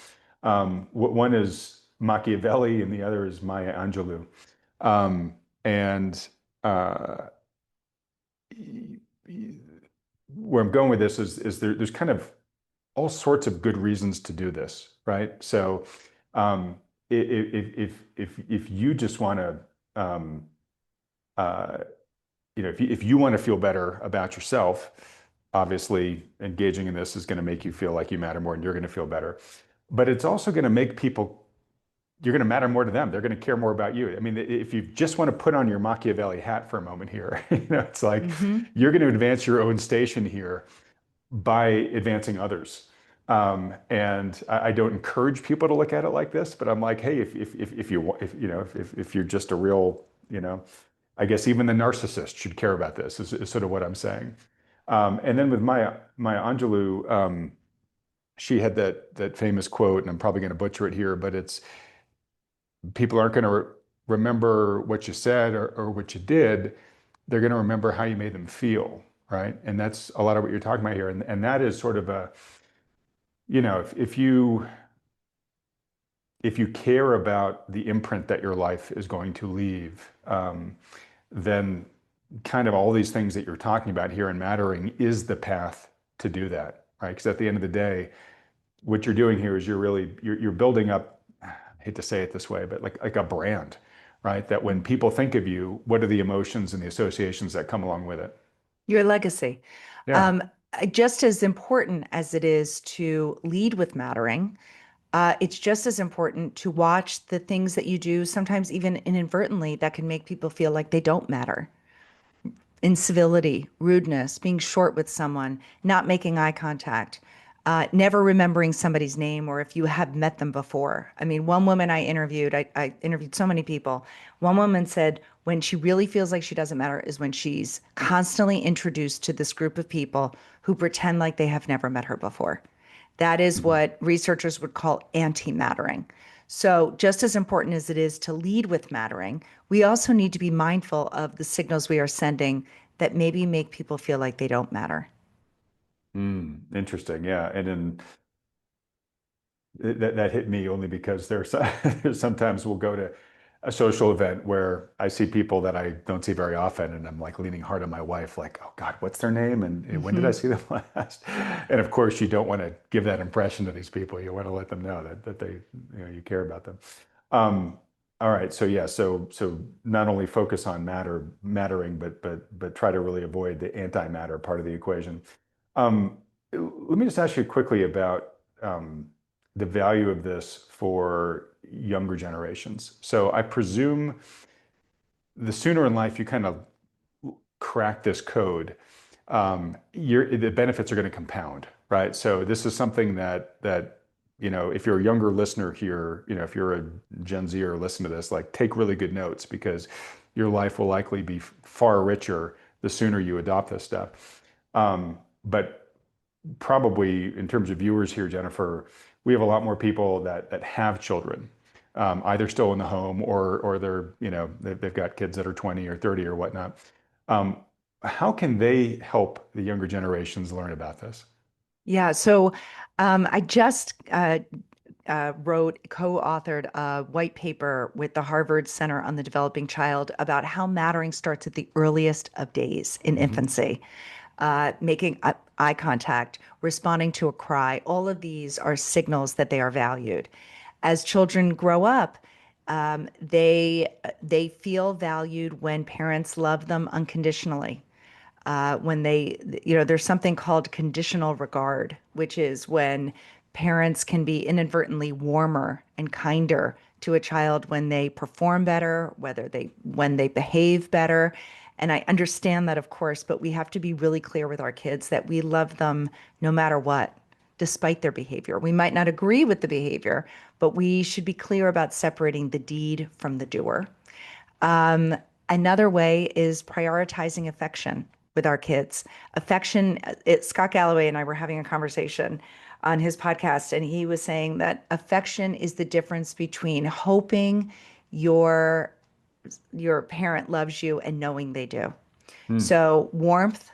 One is Machiavelli and the other is Maya Angelou. And uh, where I'm going with this is there's kind of all sorts of good reasons to do this, right? So, if you just want to, um, uh, if you want to feel better about yourself, obviously engaging in this is going to make you feel like you matter more, and you're going to feel better. But it's also going to make people you're going to matter more to them. They're going to care more about you. I mean, if you just want to put on your Machiavelli hat for a moment here, it's like Hmm. you're going to advance your own station here by advancing others. And I don't encourage people to look at it like this, but I'm like, hey, if you if you're just a real, I guess even the narcissist should care about this, is sort of what I'm saying. And then with Maya Angelou, she had that famous quote, and I'm probably going to butcher it here, but it's people aren't going to remember what you said or what you did. They're going to remember how you made them feel, right? And that's a lot of what you're talking about here. And that is sort of a, if you care about the imprint that your life is going to leave, then kind of all these things that you're talking about here in mattering is the path to do that, right? Because at the end of the day, what you're doing here is you're building up, I hate to say it this way, but like a brand, right? That when people think of you, what are the emotions and the associations that come along with it? Your legacy. Yeah. Um, just as important as it is to lead with mattering, it's just as important to watch the things that you do, sometimes even inadvertently, that can make people feel like they don't matter. Incivility, rudeness, being short with someone, not making eye contact, never remembering somebody's name or if you have met them before. I mean, one woman I interviewed so many people. One woman said when she really feels like she doesn't matter is when she's constantly introduced to this group of people who pretend like they have never met her before. That is Mhm. what researchers would call anti-mattering. So, just as important as it is to lead with mattering, we also need to be mindful of the signals we are sending that maybe make people feel like they don't matter. Interesting. Yeah. And then that hit me only because there's sometimes we'll go to a social event where I see people that I don't see very often, and I'm like leaning hard on my wife, like, "Oh God, what's their name? And when did I Hmm. see them last?" And of course, you don't want to give that impression to these people. You want to let them know that they, you care about them. Um, all right, so yeah, so not only focus on mattering, but try to really avoid the antimatter part of the equation. Um, Let me just ask you quickly about the value of this for younger generations. So I presume the sooner in life you kind of crack this code, the benefits are going to compound, right? So this is something that if you're a younger listener here, if you're a Gen Z or listen to this, like take really good notes because your life will likely be far richer the sooner you adopt this stuff. But probably in terms of viewers here, Jennifer, we have a lot more people that have children, either still in the home or they're they've got kids that are 20 or 30 or whatnot. Um, how can they help the younger generations learn about this? Yeah, so I just co-authored a white paper with the Harvard Center on the Developing Child about how mattering starts at the earliest of days in Hmm. infancy. Making eye contact, responding to a cry, all of these are signals that they are valued. As children grow up, they feel valued when parents love them unconditionally. When there's something called conditional regard, which is when parents can be inadvertently warmer and kinder to a child when they perform better, when they behave better. And I understand that, of course, but we have to be really clear with our kids that we love them no matter what, despite their behavior. We might not agree with the behavior, but we should be clear about separating the deed from the doer. Um, Another way is prioritizing affection with our kids. Scott Galloway and I were having a conversation on his podcast, and he was saying that affection is the difference between hoping your your parent loves you and knowing they do. Hmm. So warmth,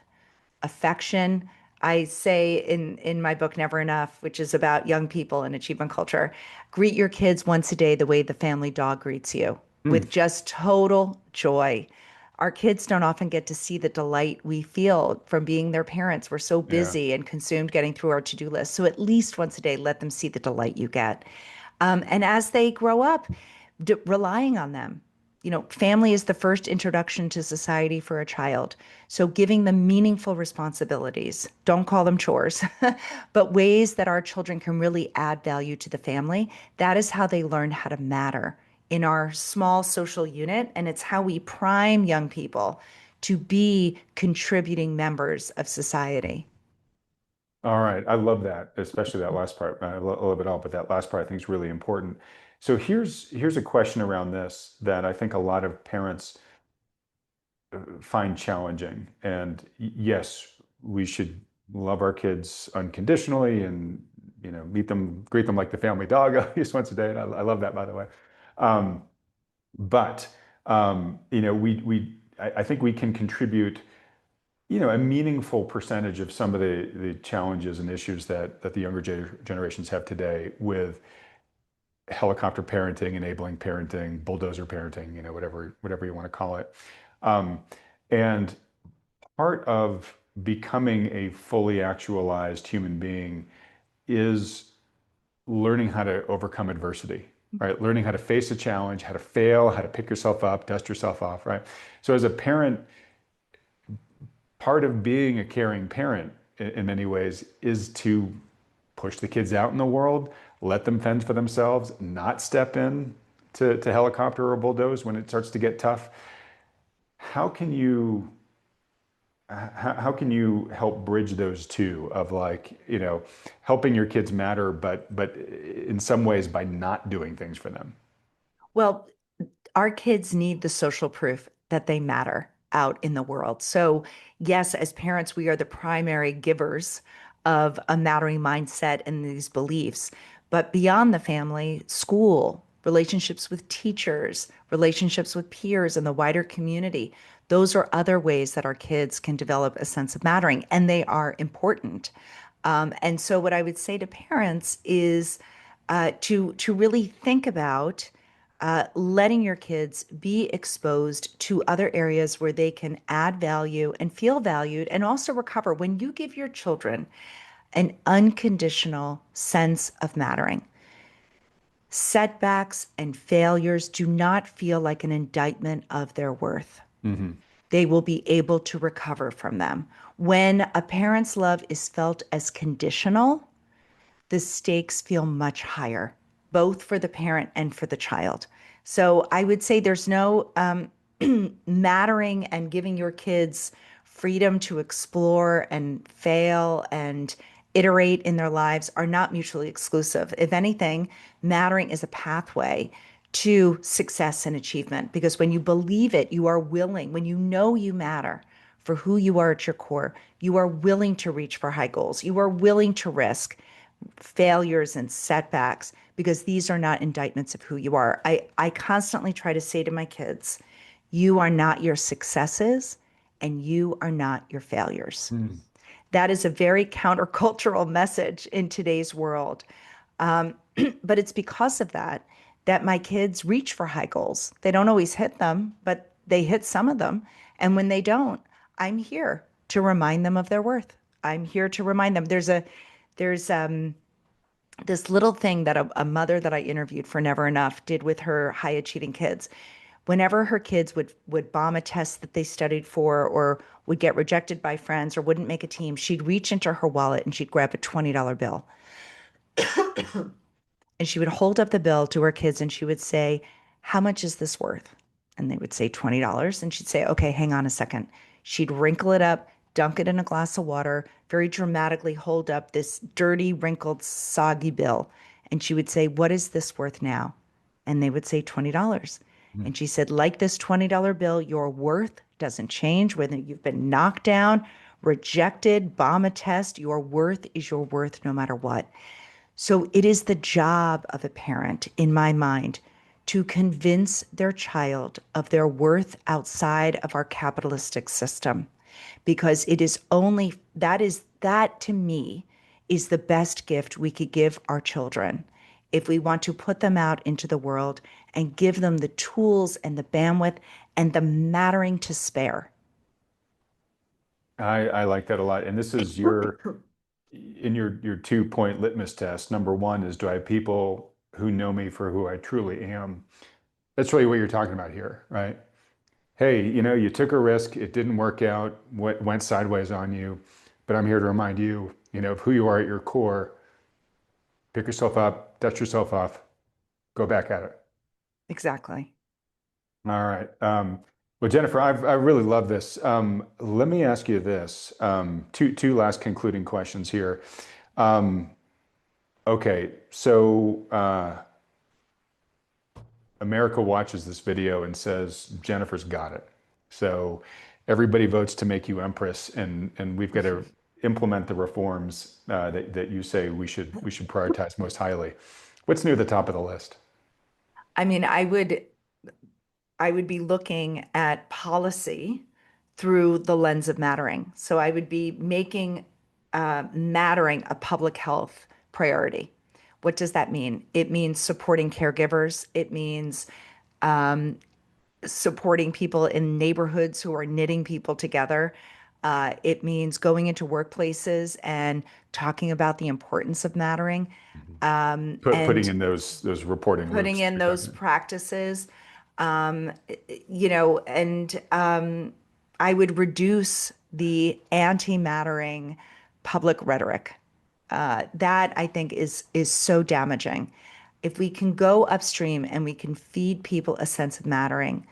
affection. I say in my book Never Enough, which is about young people and achievement culture, greet your kids once a day the way the family dog greets you, Hmm. with just total joy. Our kids don't often get to see the delight we feel from being their parents. We're so Yeah. busy and consumed getting through our to-do list. So at least once a day, let them see the delight you get. And as they grow up, relying on them. Family is the first introduction to society for a child. So giving them meaningful responsibilities, don't call them chores, but ways that our children can really add value to the family. That is how they learn how to matter in our small social unit. And it's how we prime young people to be contributing members of society. All right. I love that, especially that last part. I love it all, but that last part I think is really important. So here's a question around this that I think a lot of parents find challenging. And yes, we should love our kids unconditionally and, meet them, greet them like the family dog at least once a day. And I love that, by the way. Um, but I think we can contribute, a meaningful percentage of some of the challenges and issues that the younger generations have today with helicopter parenting, enabling parenting, bulldozer parenting, whatever you want to call it. Um, and part of becoming a fully actualized human being is learning how to overcome adversity, right? Learning how to face a challenge, how to fail, how to pick yourself up, dust yourself off, right? So as a parent, part of being a caring parent in many ways is to push the kids out in the world, let them fend for themselves, not step in to helicopter or bulldoze when it starts to get tough. How can you how can you help bridge those two of like, helping your kids matter, but in some ways by not doing things for them? Well, our kids need the social proof that they matter out in the world. So, yes, as parents, we are the primary givers of a mattering mindset and these beliefs. But beyond the family, school, relationships with teachers, relationships with peers and the wider community, those are other ways that our kids can develop a sense of mattering, and they are important. And so, what I would say to parents is to really think about letting your kids be exposed to other areas where they can add value and feel valued and also recover. When you give your children an unconditional sense of mattering, setbacks and failures do not feel like an indictment of their worth. Hmm. They will be able to recover from them. When a parent's love is felt as conditional, the stakes feel much higher, both for the parent and for the child. So I would say there's no mattering and giving your kids freedom to explore and fail and iterate in their lives are not mutually exclusive. If anything, mattering is a pathway to success and achievement because when you believe it, you are willing, when you know you matter for who you are at your core, you are willing to reach for high goals. You are willing to risk failures and setbacks because these are not indictments of who you are. I constantly try to say to my kids, you are not your successes and you are not your failures. Mm. That is a very countercultural message in today's world. Um, but it's because of that that my kids reach for high goals. They don't always hit them, but they hit some of them. And when they don't, I'm here to remind them of their worth. I'm here to remind them. There's this little thing that a mother that I interviewed for Never Enough did with her high achieving kids. Whenever her kids would bomb a test that they studied for or would get rejected by friends or wouldn't make a team, she'd reach into her wallet and she'd grab a $20 bill. And she would hold up the bill to her kids and she would say, how much is this worth? And they would say $20. And she'd say, okay, hang on a second. She'd wrinkle it up, dunk it in a glass of water, very dramatically hold up this dirty, wrinkled, soggy bill. And she would say, what is this worth now? And they would say $20. Mm. And she said, like this $20 bill, your worth doesn't change whether you've been knocked down, rejected, bomb a test. Your worth is your worth no matter what. So it is the job of a parent, in my mind, to convince their child of their worth outside of our capitalistic system. Because it is only that to me is the best gift we could give our children if we want to put them out into the world and give them the tools and the bandwidth and the mattering to spare. I like that a lot. And this is your 2-point litmus test. Number one is, do I have people who know me for who I truly am? That's really what you're talking about here, right? Hey, you took a risk, it didn't work out, went sideways on you, but I'm here to remind you, of who you are at your core. Pick yourself up, dust yourself off, go back at it. Exactly. All right. Well, Jennifer, I really love this. Let me ask you this. Two last concluding questions here. Um, okay, so America watches this video and says Jennifer's got it. So everybody votes to make you empress, and we've got to implement the reforms that you say we should prioritize most highly. What's near the top of the list? I mean, I would be looking at policy through the lens of mattering. So I would be making mattering a public health priority. What does that mean? It means supporting caregivers. It means supporting people in neighborhoods who are knitting people together. It means going into workplaces and talking about the importance of mattering, Mhm. Putting and in those reporting putting loops that in you're those talking about. practices. um, and I would reduce the anti-mattering public rhetoric. That I think is so damaging. If we can go upstream and we can feed people a sense of mattering,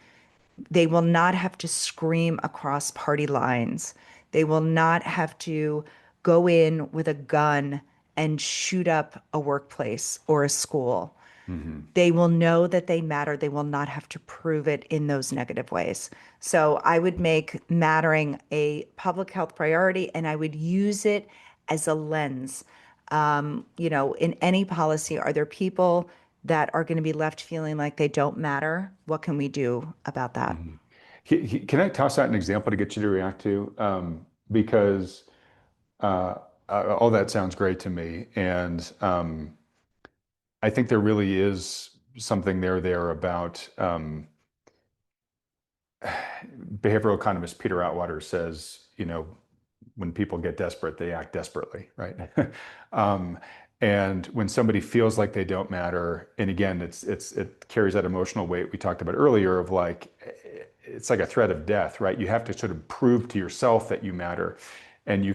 they will not have to scream across party lines. They will not have to go in with a gun and shoot up a workplace or a school. Hmm. They will know that they matter. They will not have to prove it in those negative ways. So I would make mattering a public health priority, and I would use it as a lens. In any policy, are there people that are going to be left feeling like they don't matter? What can we do about that? Hmm. Can I toss out an example to get you to react to? Because uh, all that sounds great to me, and I think there really is something there about behavioral economist Peter Atwater says, when people get desperate, they act desperately, right? um, and when somebody feels like they don't matter, and again, it carries that emotional weight we talked about earlier of like, it's like a threat of death, right? You have to sort of prove to yourself that you matter, and you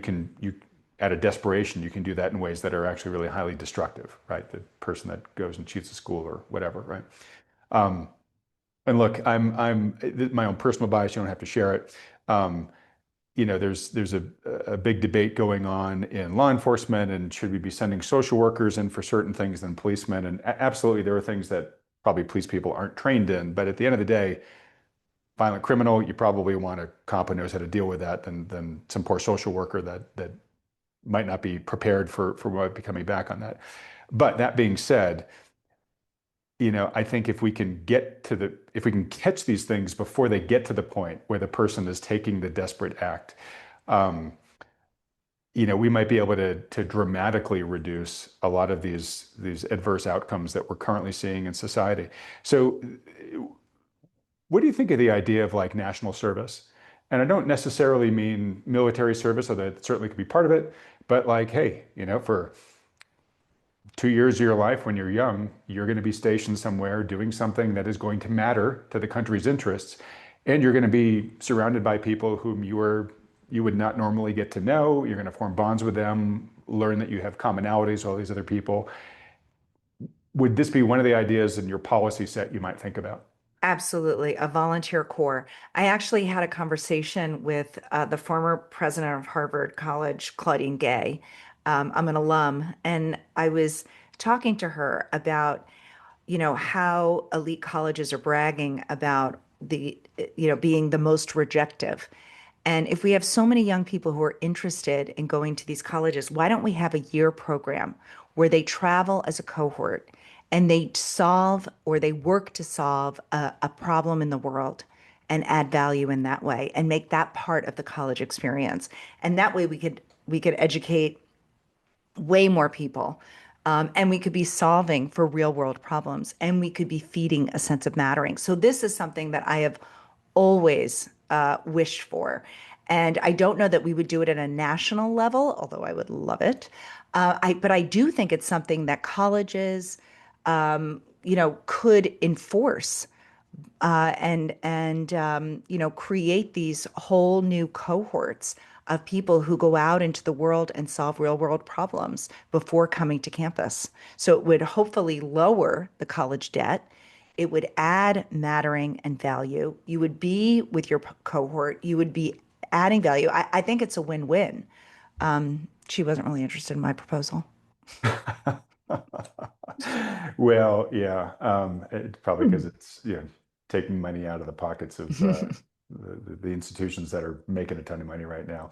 out of desperation, you can do that in ways that are actually really highly destructive, right? The person that goes and cheats a school or whatever, right? Um, and look, I'm my own personal bias. You don't have to share it. Um, there's a big debate going on in law enforcement, and should we be sending social workers in for certain things than policemen? And absolutely, there are things that probably police people aren't trained in. But at the end of the day, violent criminal, you probably want a cop who knows how to deal with that than some poor social worker that might not be prepared for what might be coming back on that. But that being said, I think if we can catch these things before they get to the point where the person is taking the desperate act, um, we might be able to dramatically reduce a lot of these adverse outcomes that we're currently seeing in society. So, what do you think of the idea of like national service? And I don't necessarily mean military service, although that certainly could be part of it, but like, hey, for 2 years of your life when you're young, you're going to be stationed somewhere doing something that is going to matter to the country's interests. And you're going to be surrounded by people whom you would not normally get to know. You're going to form bonds with them, learn that you have commonalities with all these other people. Would this be one of the ideas in your policy set you might think about? Absolutely, a volunteer corps. I actually had a conversation with the former president of Harvard College, Claudine Gay. I'm an alum, and I was talking to her about, how elite colleges are bragging about being the most rejective. And if we have so many young people who are interested in going to these colleges, why don't we have a year program where they travel as a cohort and they solve or they work to solve a problem in the world and add value in that way and make that part of the college experience. And that way we could educate way more people. And we could be solving for real world problems and we could be feeding a sense of mattering. So, this is something that I have always wished for. And I don't know that we would do it at a national level, although I would love it. But I do think it's something that colleges, could enforce and create these whole new cohorts of people who go out into the world and solve real world problems before coming to campus. So it would hopefully lower the college debt. It would add mattering and value. You would be with your cohort. You would be adding value. I think it's a win-win. She wasn't really interested in my proposal. Well, yeah, probably Hmm. because it's taking money out of the pockets of the institutions that are making a ton of money right now.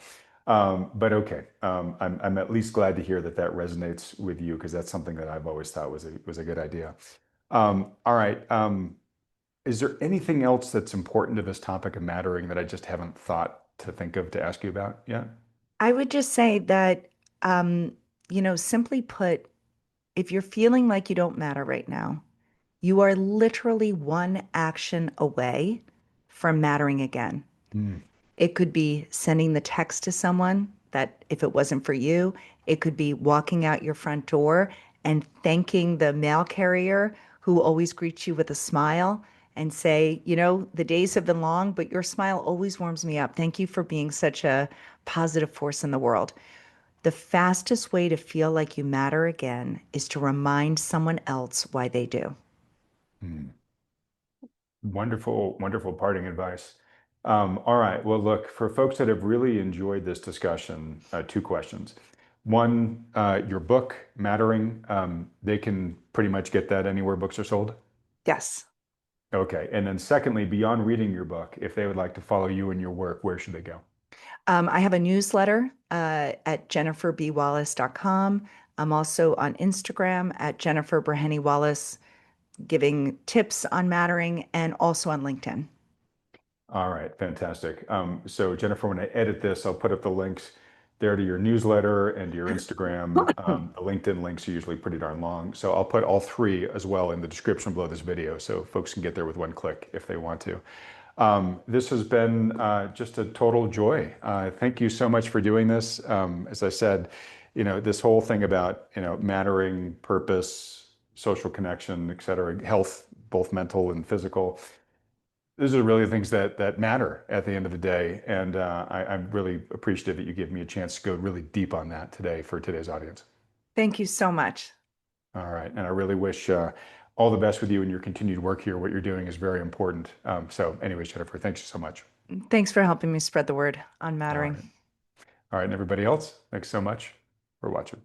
But okay, I'm at least glad to hear that that resonates with you because that's something that I've always thought was a good idea. All right. Is there anything else that's important to this topic of mattering that I just haven't thought to think of to ask you about yet? I would just say that, um, simply put, if you're feeling like you don't matter right now, you are literally one action away from mattering again. Mm, It could be sending the text to someone that if it wasn't for you, it could be walking out your front door and thanking the mail carrier who always greets you with a smile and say, the days have been long, but your smile always warms me up. Thank you for being such a positive force in the world. The fastest way to feel like you matter again is to remind someone else why they do. mm. Wonderful, wonderful parting advice. All right. Well, look, for folks that have really enjoyed this discussion, two questions. One, your book, Mattering, they can pretty much get that anywhere books are sold. Yes. Okay. And then secondly, beyond reading your book, if they would like to follow you and your work, where should they go? I have a newsletter at jenniferbwallace.com. I'm also on Instagram at Jennifer Breheny Wallace, giving tips on mattering, and also on LinkedIn. All right, fantastic. So Jennifer, when I edit this, I'll put up the links there to your newsletter and to your Instagram. The LinkedIn links are usually pretty darn long. So I'll put all three as well in the description below this video so folks can get there with one click if they want to. This has been just a total joy. Thank you so much for doing this. As I said, this whole thing about, mattering, purpose, social connection, et cetera, health, both mental and physical. Those are really things that matter at the end of the day. And I'm really appreciative that you gave me a chance to go really deep on that today for today's audience. Thank you so much. All right. And I really wish all the best with you and your continued work here. What you're doing is very important. So anyways, Jennifer, thanks so much. Thanks for helping me spread the word on All mattering. right. All right. And everybody else, thanks so much for watching.